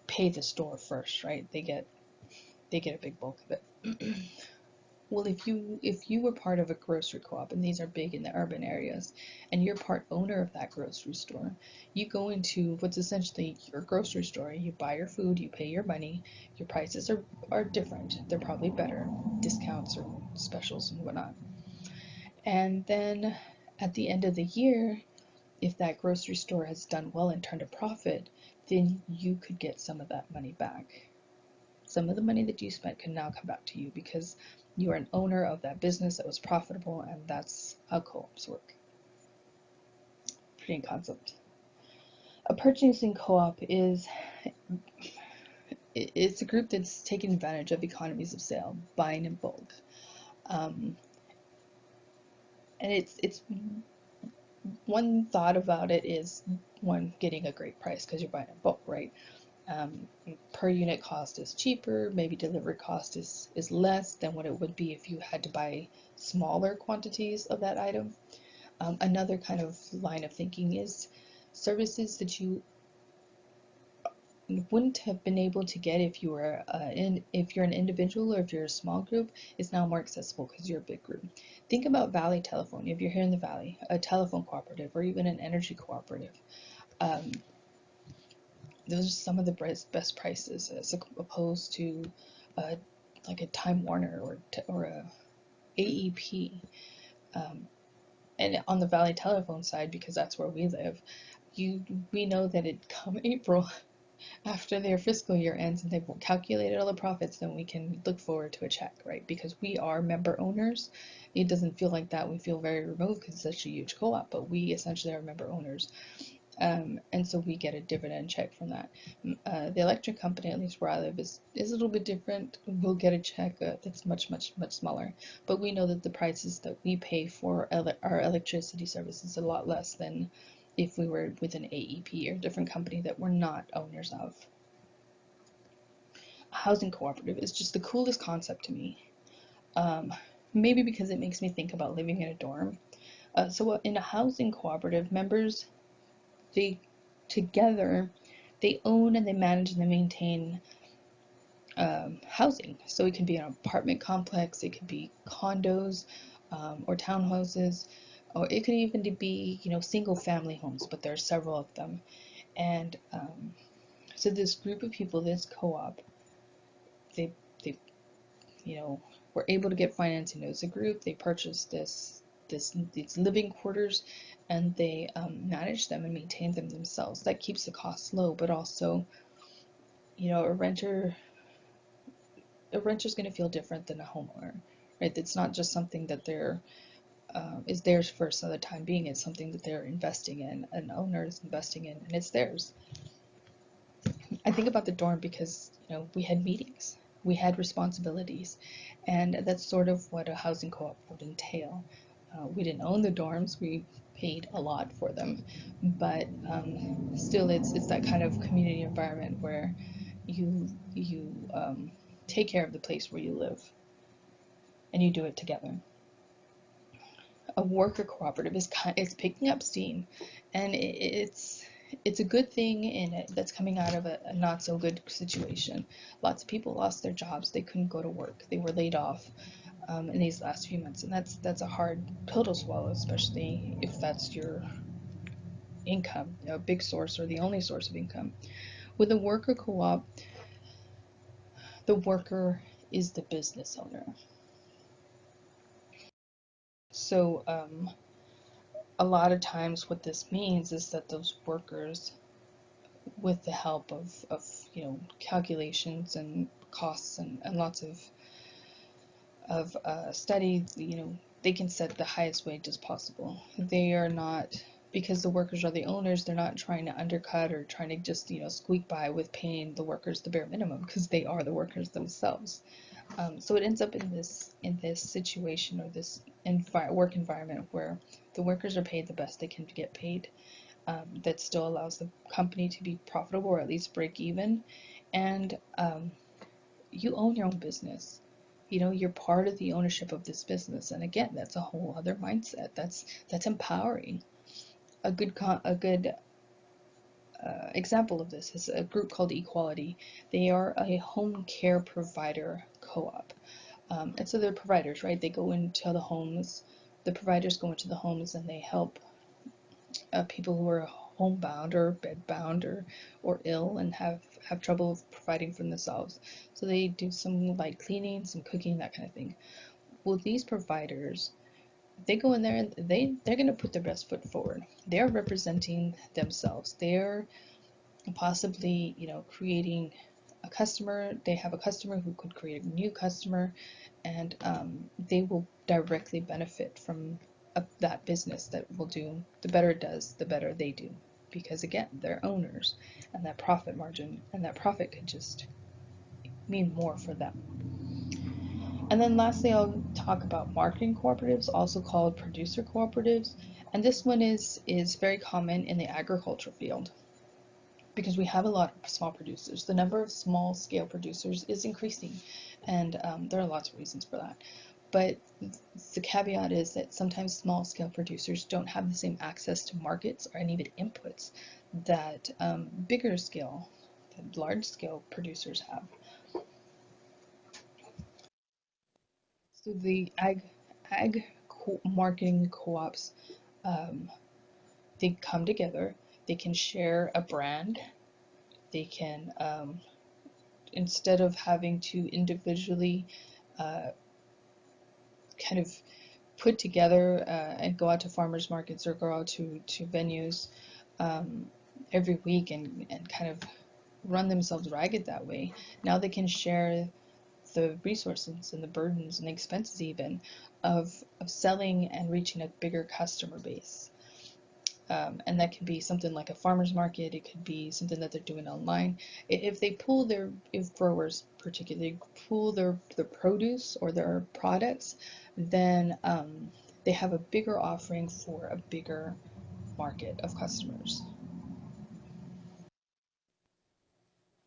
pay the store first, right? They get a big bulk of it. Well, if you were part of a grocery co-op, and these are big in the urban areas, and you're part owner of that grocery store, you go into what's essentially your grocery store, you buy your food, you pay your money, your prices are different. They're probably better, discounts or specials and whatnot. And then at the end of the year, if that grocery store has done well and turned a profit, then you could get some of that money back. Some of the money that you spent can now come back to you because you are an owner of that business that was profitable, and that's how co-ops work. Pretty neat concept. A purchasing co-op is it's a group that's taking advantage of economies of scale, buying in bulk. And it's one thought about it is one, getting a great price because you're buying in bulk, right? Per unit cost is cheaper, maybe delivery cost is less than what it would be if you had to buy smaller quantities of that item. Another kind of line of thinking is services that you wouldn't have been able to get if you were if you're an individual or if you're a small group is now more accessible because you're a big group. Think about Valley Telephone. If you're here in the Valley, a telephone cooperative or even an energy cooperative, those are some of the best prices as opposed to like a Time Warner or a AEP. And on the Valley Telephone side, because that's where we live, we know that it come April, after their fiscal year ends and they've calculated all the profits, then we can look forward to a check, right? Because we are member owners. It doesn't feel like that. We feel very remote because it's such a huge co-op, but we essentially are member owners. And so we get a dividend check from that. The electric company, at least where I live, is a little bit different. We'll get a check that's much smaller, but we know that the prices that we pay for our electricity service is a lot less than if we were with an AEP or a different company that we're not owners of. A housing cooperative is just the coolest concept to me. Maybe because it makes me think about living in a dorm. So in a housing cooperative, members, they own and they manage and they maintain housing. So it could be an apartment complex, it could be condos or townhouses, or it could even be, single family homes, but there are several of them. And so this group of people, this co-op, they were able to get financing as a group. They purchased these living quarters, and they manage them and maintain them themselves. That keeps the costs low, but also, a renter's going to feel different than a homeowner, right? It's not just something that is theirs for the time being. It's something that they're investing in. An owner is investing in, and it's theirs. I think about the dorm because, we had meetings, we had responsibilities, and that's sort of what a housing co-op would entail. We didn't own the dorms, we paid a lot for them, but still it's that kind of community environment where you take care of the place where you live, and you do it together. A worker cooperative is picking up steam, and it's a good thing that's coming out of a not so good situation. Lots of people lost their jobs. They couldn't go to work. They were laid off in these last few months, and that's a hard pill to swallow, especially if that's your income, a big source or the only source of income. With a worker co-op, the worker is the business owner. So a lot of times what this means is that those workers, with the help of calculations and costs and lots of study, they can set the highest wages possible. They are not, because the workers are the owners, they're not trying to undercut or trying to just squeak by with paying the workers the bare minimum, because they are the workers themselves. So it ends up in this situation or this work environment where the workers are paid the best they can get paid. That still allows the company to be profitable or at least break even, and you own your own business. You're part of the ownership of this business, and again, that's a whole other mindset. That's empowering. A good example of this is a group called Equality. They are a home care provider co-op, and so they're providers, right? They go into the homes. The providers go into the homes and they help people who are homebound or bedbound or ill and have trouble providing for themselves. So they do some light cleaning, some cooking, that kind of thing. Well, these providers, they go in there and they're going to put their best foot forward. They're representing themselves. They're possibly, creating a customer. They have a customer who could create a new customer, and they will directly benefit from that business. That will do, the better it does, the better they do, because again, they're owners, and that profit margin and that profit could just mean more for them. And then lastly, I'll talk about marketing cooperatives, also called producer cooperatives. And this one is very common in the agriculture field, because we have a lot of small producers. The number of small scale producers is increasing, and there are lots of reasons for that. But the caveat is that sometimes small scale producers don't have the same access to markets and even inputs that bigger scale, large scale producers have. So the ag marketing co-ops, they come together. They can share a brand. They can, instead of having to individually kind of put together and go out to farmers markets or go out to venues every week and kind of run themselves ragged that way. Now they can share the resources and the burdens and the expenses even of selling and reaching a bigger customer base. And that can be something like a farmer's market. It could be something that they're doing online. If growers particularly pool their produce or their products, then they have a bigger offering for a bigger market of customers.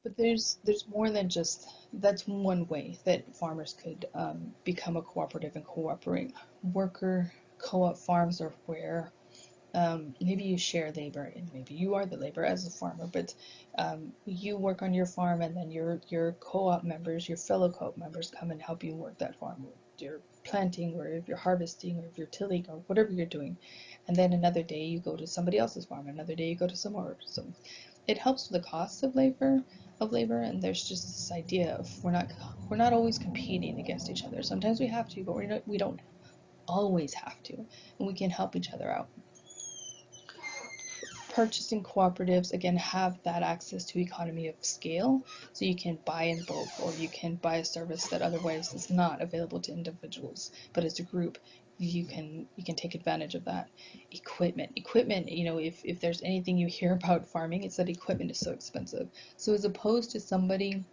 But there's more than just, that's one way that farmers could become a cooperative and cooperate. Worker co-op farms are where maybe you share labor, and maybe you are the labor as a farmer, but you work on your farm, and then your co-op members, your fellow co-op members come and help you work that farm. You're planting, or if you're harvesting, or if you're tilling, or whatever you're doing. And then another day you go to somebody else's farm, another day you go to some more. So it helps with the cost of labor, and there's just this idea of we're not always competing against each other. Sometimes we have to, but we don't always have to, and we can help each other out. Purchasing cooperatives, again, have that access to economy of scale, so you can buy in bulk, or you can buy a service that otherwise is not available to individuals, but as a group you can take advantage of that. Equipment, if there's anything you hear about farming, it's that equipment is so expensive. So as opposed to somebody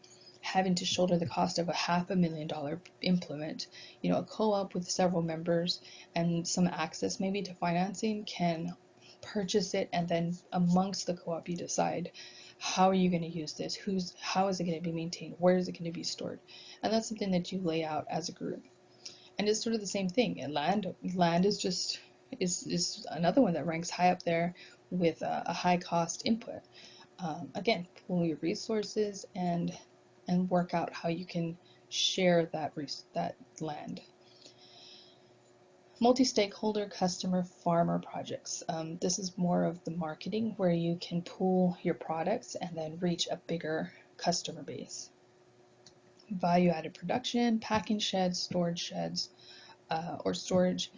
having to shoulder the cost of a $500,000 implement, a co-op with several members and some access maybe to financing can purchase it, and then amongst the co-op you decide how are you going to use this, how is it going to be maintained, where is it going to be stored, and that's something that you lay out as a group. And it's sort of the same thing. And land is just is another one that ranks high up there with a high cost input. Again, pool your resources and work out how you can share that land. Multi-stakeholder customer farmer projects. This is more of the marketing, where you can pool your products and then reach a bigger customer base. Value-added production, packing sheds, storage sheds, or storage.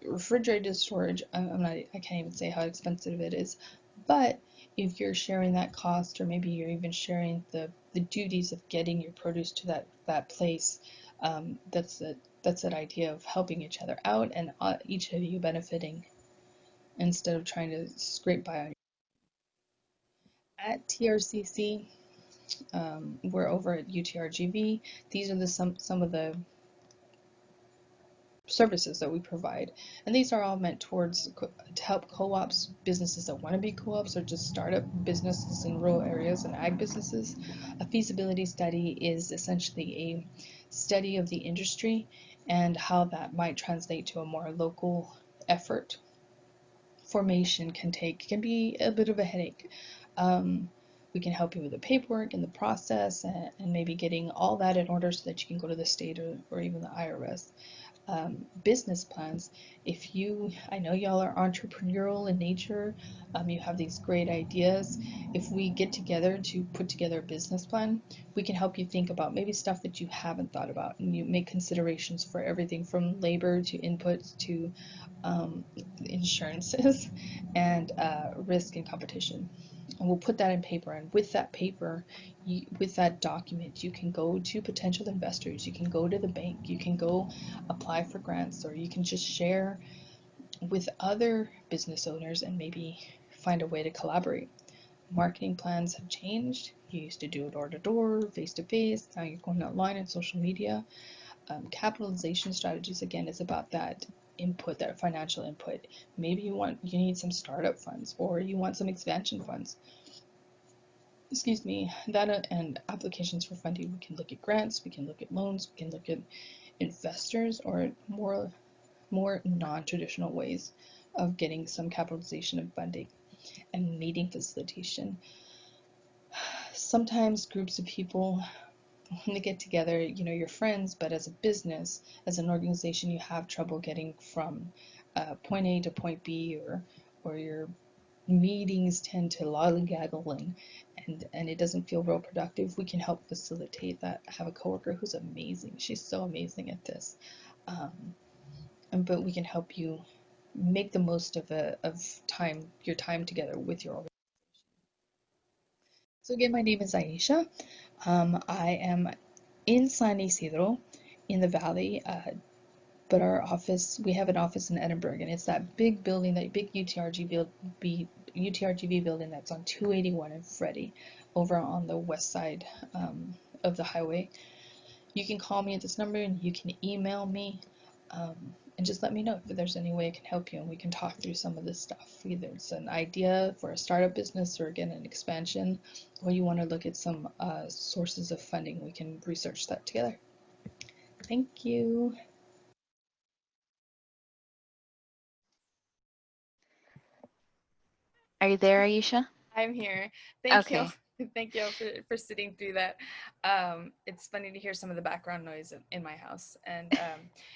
Refrigerated storage, I can't even say how expensive it is, but if you're sharing that cost, or maybe you're even sharing the duties of getting your produce to that place, that's that idea of helping each other out, and each of you benefiting instead of trying to scrape by on your. At TRCC, we're over at UTRGV. These are some of the services that we provide, and these are all meant to help co-ops, businesses that want to be co-ops, or just startup businesses in rural areas and ag businesses. A feasibility study is essentially a study of the industry and how that might translate to a more local effort. Formation can be a bit of a headache. We can help you with the paperwork and the process, and maybe getting all that in order so that you can go to the state or even the IRS. Business plans, If you, I know y'all are entrepreneurial in nature, you have these great ideas. If we get together to put together a business plan, we can help you think about maybe stuff that you haven't thought about, and you make considerations for everything from labor to inputs to insurances and risk and competition. And we'll put that in paper, and with that paper, with that document, you can go to potential investors, you can go to the bank, you can go apply for grants, or you can just share with other business owners and maybe find a way to collaborate. Marketing plans have changed. You used to do it door to door, face to face. Now you're going online and social media. Capitalization strategies, again, is about that input, that financial input. Maybe you need some startup funds, or you want some expansion funds. Excuse me, that and applications for funding. We can look at grants, we can look at loans, we can look at investors, or more non-traditional ways of getting some capitalization and funding, and meeting facilitation. Sometimes groups of people, when they get together, you're friends, but as a business, as an organization, you have trouble getting from point A to point B, or your meetings tend to lollygaggle and it doesn't feel real productive. We can help facilitate that. I have a coworker who's amazing. She's so amazing at this. But we can help you make the most of your time together with your organization. So again, my name is Aisha. I am in San Isidro in the valley, but we have an office in Edinburgh, and it's that big building, that big UTRGV building that's on 281 in Freddie, over on the west side of the highway. You can call me at this number, and you can email me, and just let me know if there's any way I can help you, and we can talk through some of this stuff. Either it's an idea for a startup business, or again, an expansion, or you want to look at some sources of funding. We can research that together. Thank you. Are you there, Aisha? I'm here. Thank you. Okay. Thank you for sitting through that. It's funny to hear some of the background noise in my house. And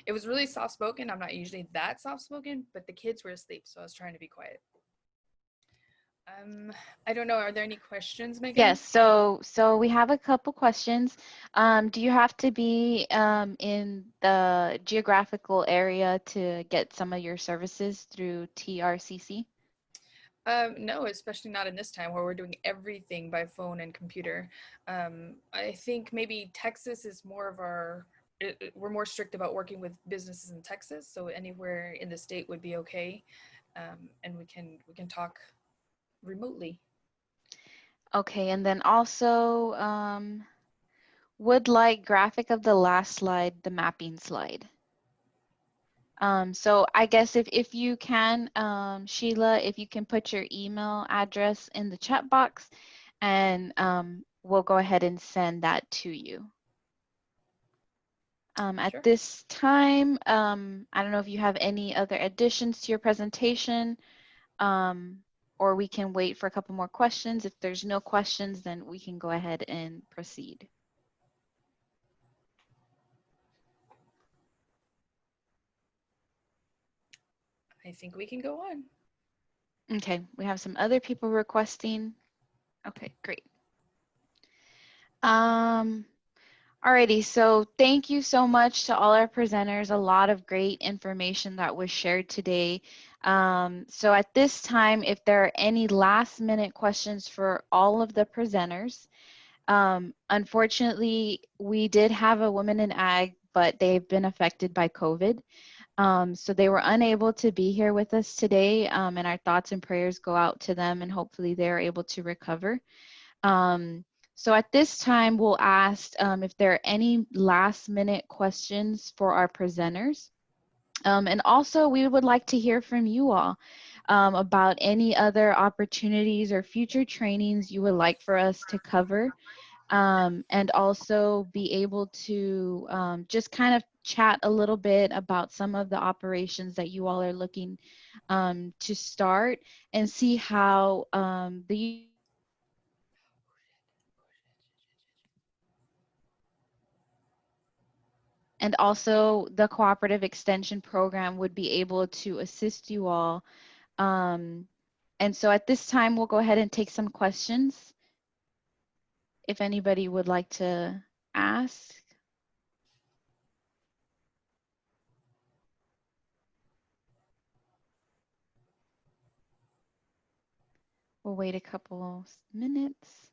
it was really soft spoken. I'm not usually that soft spoken, but the kids were asleep, so I was trying to be quiet. I don't know. Are there any questions, Megan? Yes, so we have a couple questions. Do you have to be in the geographical area to get some of your services through TRCC? No, especially not in this time where we're doing everything by phone and computer. I think maybe Texas is more of we're more strict about working with businesses in Texas, so anywhere in the state would be okay, and we can talk remotely. Okay, and then also would like graphic of the last slide, the mapping slide. So I guess if you can, Sheila, if you can put your email address in the chat box, and we'll go ahead and send that to you. At Sure. this time, I don't know if you have any other additions to your presentation, or we can wait for a couple more questions. If there's no questions, then we can go ahead and proceed. I think we can go on. Okay, we have some other people requesting. Okay, great. Alrighty, so thank you so much to all our presenters. A lot of great information that was shared today. So at this time, if there are any last minute questions for all of the presenters, unfortunately, we did have a woman in ag, but they've been affected by COVID. So they were unable to be here with us today, and our thoughts and prayers go out to them, and hopefully they're able to recover. So at this time, we'll ask if there are any last minute questions for our presenters. And also, we would like to hear from you all about any other opportunities or future trainings you would like for us to cover. And also be able to just kind of chat a little bit about some of the operations that you all are looking to start, and see how the And also the cooperative extension program would be able to assist you all. And so at this time, we'll go ahead and take some questions if anybody would like to ask. We'll wait a couple minutes.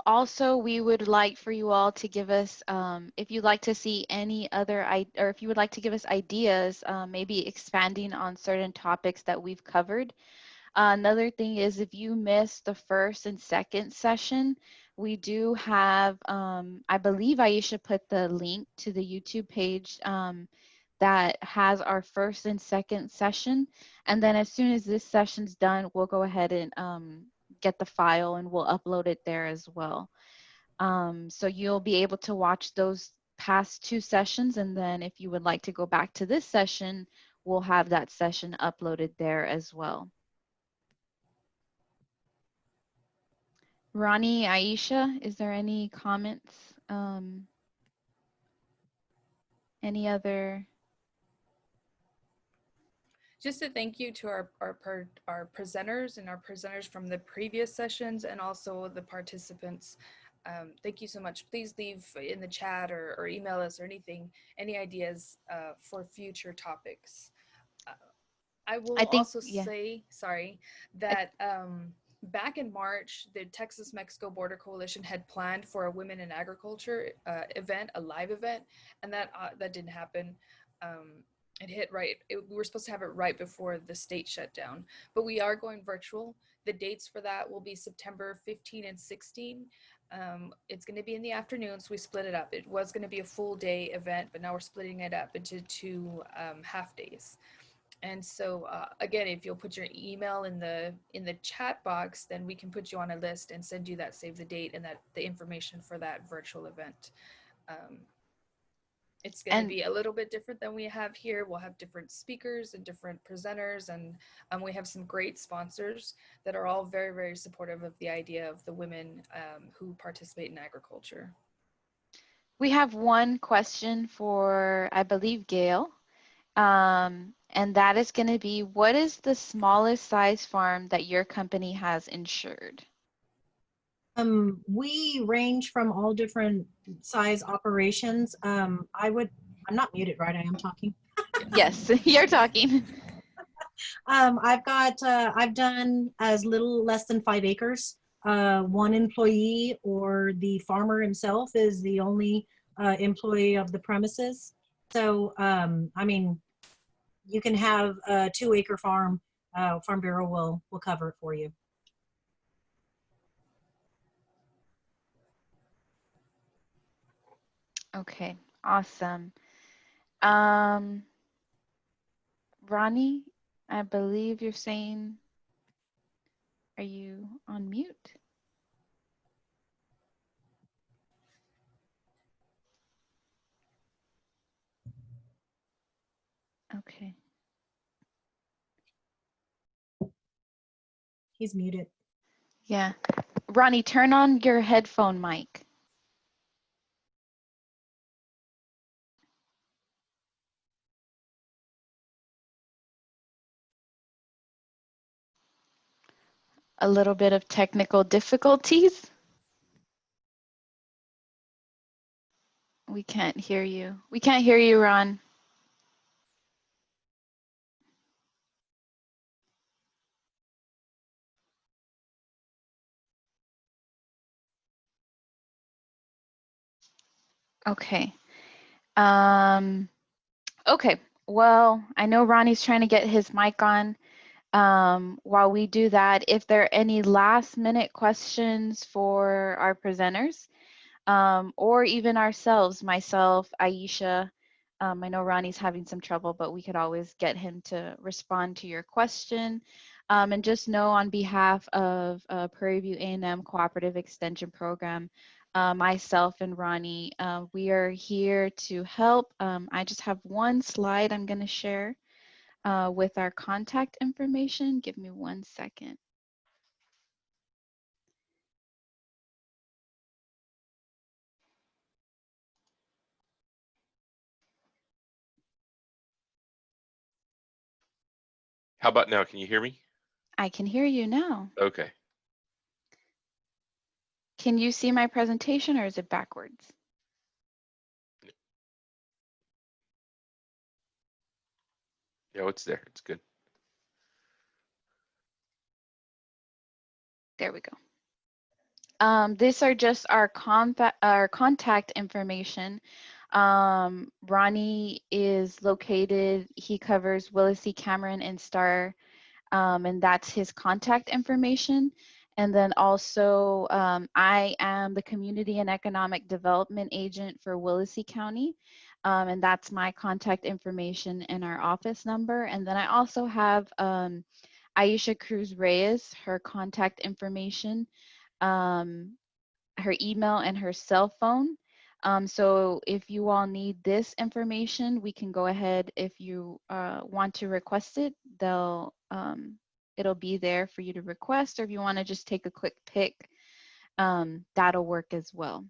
Also, we would like for you all to give us, if you'd like to see any other, or if you would like to give us ideas, maybe expanding on certain topics that we've covered. Another thing is if you missed the first and second session, we do have, I believe Aisha put the link to the YouTube page that has our first and second session. And then as soon as this session's done, we'll go ahead and get the file and we'll upload it there as well. So you'll be able to watch those past 2 sessions. And then if you would like to go back to this session, we'll have that session uploaded there as well. Ronnie, Aisha, is there any comments? Any other? Just a thank you to our presenters and our presenters from the previous sessions and also the participants. Thank you so much. Please leave in the chat or email us or anything, any ideas for future topics. I will also say, sorry, that back in March, the Texas-Mexico Border Coalition had planned for a Women in Agriculture event, a live event, and that didn't happen. It hit right, we were supposed to have it right before the state shut down, but we are going virtual. The dates for that will be September 15 and 16. It's going to be in the afternoon, so we split it up. It was going to be a full day event, but now we're splitting it up into 2 half days. And so again, if you'll put your email in the chat box, then we can put you on a list and send you that save the date and that the information for that virtual event. It's going to be a little bit different than we have here. We'll have different speakers and different presenters, and we have some great sponsors that are all very, very supportive of the idea of the women who participate in agriculture. We have one question for, I believe, Gail. And that is going to be, what is the smallest size farm that your company has insured? We range from all different size operations. I'm not muted, right? I am talking. Yes, you're talking. I've done as little less than 5 acres. 1 employee or the farmer himself is the only employee of the premises. So, I mean, you can have a 2-acre farm. Farm Bureau will cover it for you. Okay, awesome. Ronnie, I believe you're saying, are you on mute? Okay. He's muted. Yeah. Ronnie, turn on your headphone mic. A little bit of technical difficulties. We can't hear you. We can't hear you, Ron. Okay. Okay. Well, I know Ronnie's trying to get his mic on. While we do that, if there are any last minute questions for our presenters, or even ourselves, myself, Aisha, I know Ronnie's having some trouble, but we could always get him to respond to your question. And just know on behalf of Prairie View A&M Cooperative Extension Program, myself and Ronnie. We are here to help. I just have one slide I'm going to share with our contact information. Give me 1 second. How about now? Can you hear me? I can hear you now. Okay. Can you see my presentation or is it backwards? Yeah, it's there. It's good. There we go. These are just our contact information. Ronnie is located, he covers Willacy, Cameron, and Star, and that's his contact information. And then also, I am the Community and Economic Development Agent for Willacy County, and that's my contact information and our office number. And then I also have Aisha Cruz Reyes, her contact information, her email and her cell phone. So if you all need this information, we can go ahead. If you want to request it, it'll be there for you to request, or if you want to just take a quick pic, that'll work as well.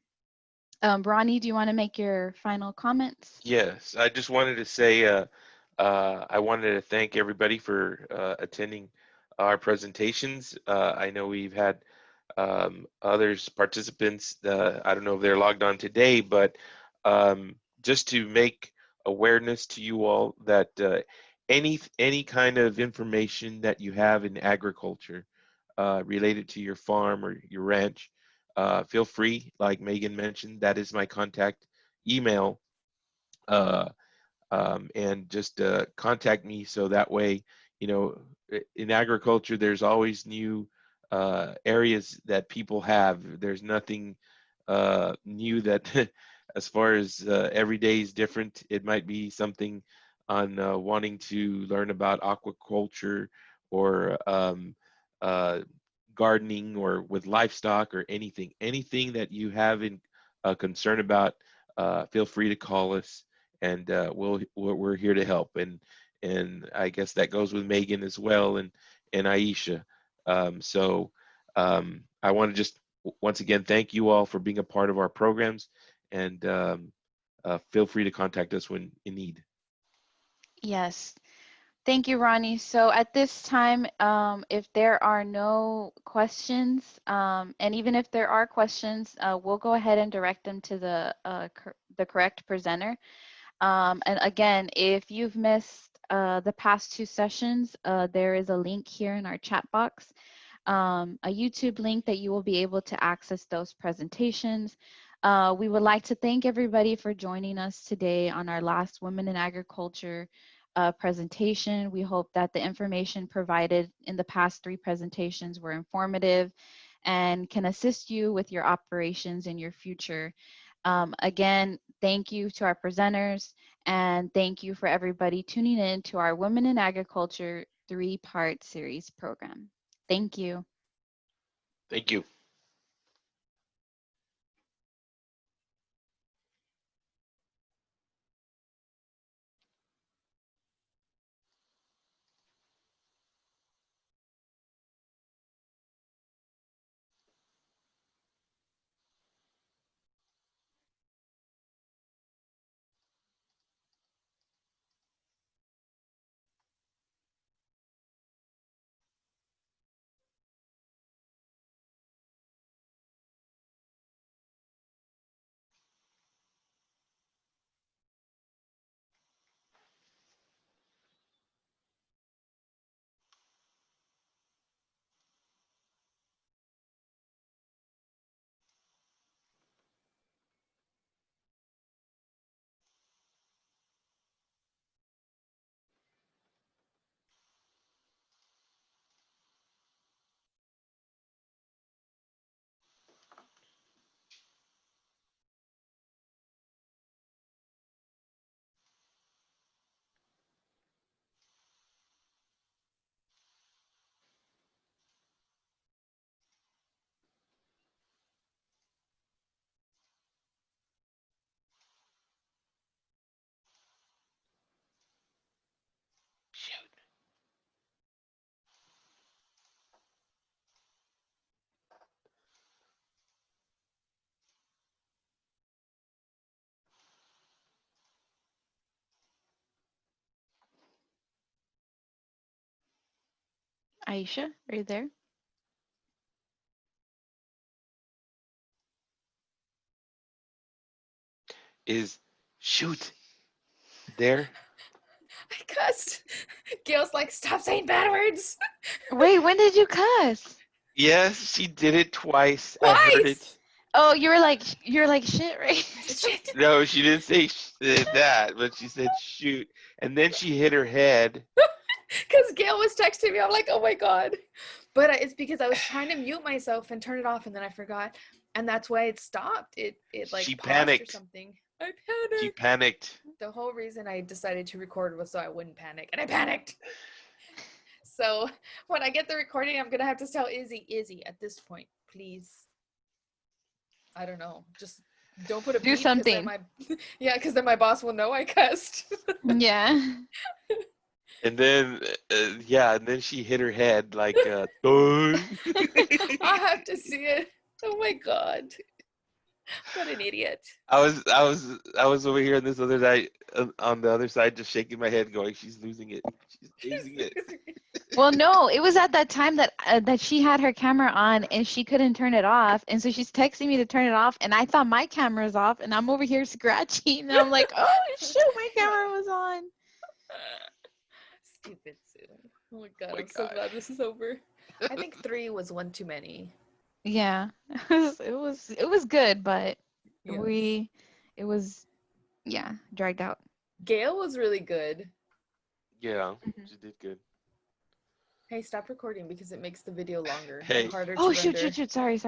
Ronnie, do you want to make your final comments? Yes, I just wanted to say I wanted to thank everybody for attending our presentations. I know we've had others participants. I don't know if they're logged on today, but just to make awareness to you all that any kind of information that you have in agriculture related to your farm or your ranch, feel free. Like Megan mentioned, that is my contact email. Uh, and just contact me so that way, you know, in agriculture, there's always new areas that people have. There's nothing new that, as far as every day is different. It might be something on wanting to learn about aquaculture or uh, gardening or with livestock or anything that you have in concern about. Feel free to call us and we're here to help. And I guess that goes with Megan as well and Aisha. I want to just once again thank you all for being a part of our programs, and feel free to contact us when in need. Yes. Thank you, Ronnie. So at this time, if there are no questions, and even if there are questions, we'll go ahead and direct them to the correct presenter. And again, if you've missed the past two sessions, there is a link here in our chat box, a YouTube link that you will be able to access those presentations. We would like to thank everybody for joining us today on our last Women in Agriculture presentation. We hope that the information provided in the past three presentations were informative and can assist you with your operations in your future. Again, thank you to our presenters, and thank you for everybody tuning in to our Women in Agriculture three-part series program. Thank you. Thank you. Aisha, are you there? Is shoot there? I cussed. Gail's like, stop saying bad words. Wait, when did you cuss? Yes, she did it twice. I heard it. Twice. Oh, you're like shit, right? I said, shit. No, she didn't say that, but she said shoot, and then she hit her head. Because Gail was texting me. I'm like, oh my God. But it's because I was trying to mute myself and turn it off, and then I forgot. And that's why it stopped. It like She paused or panicked. something. I She panicked. panicked. The whole reason I decided to record was so I wouldn't panic. And I panicked. So when I get the recording, I'm going to have to tell Izzy, at this point, please. I don't know. Just don't put a Do beep because then something. because then my boss will know I cussed. Yeah. And then, yeah, and then she hit her head like, "Dun." I have to see it. Oh my God. What an idiot. I was over here on this other side, on the other side, just shaking my head, going, "She's losing it. She's losing it." Well, no, it was at that time that that she had her camera on and she couldn't turn it off, and so she's texting me to turn it off, and I thought my camera's off, and I'm over here scratching, and I'm like, oh shoot, my camera was on. Stupid Sue. Oh my God. Oh my I'm so God. glad this is over. I think 3 was one too many. Yeah, it was good, but Yes. it was dragged out. Gail was really good. Yeah, Mhm. she did good. Hey, stop recording because it makes the video longer Hey. and harder to Oh render. shoot, sorry.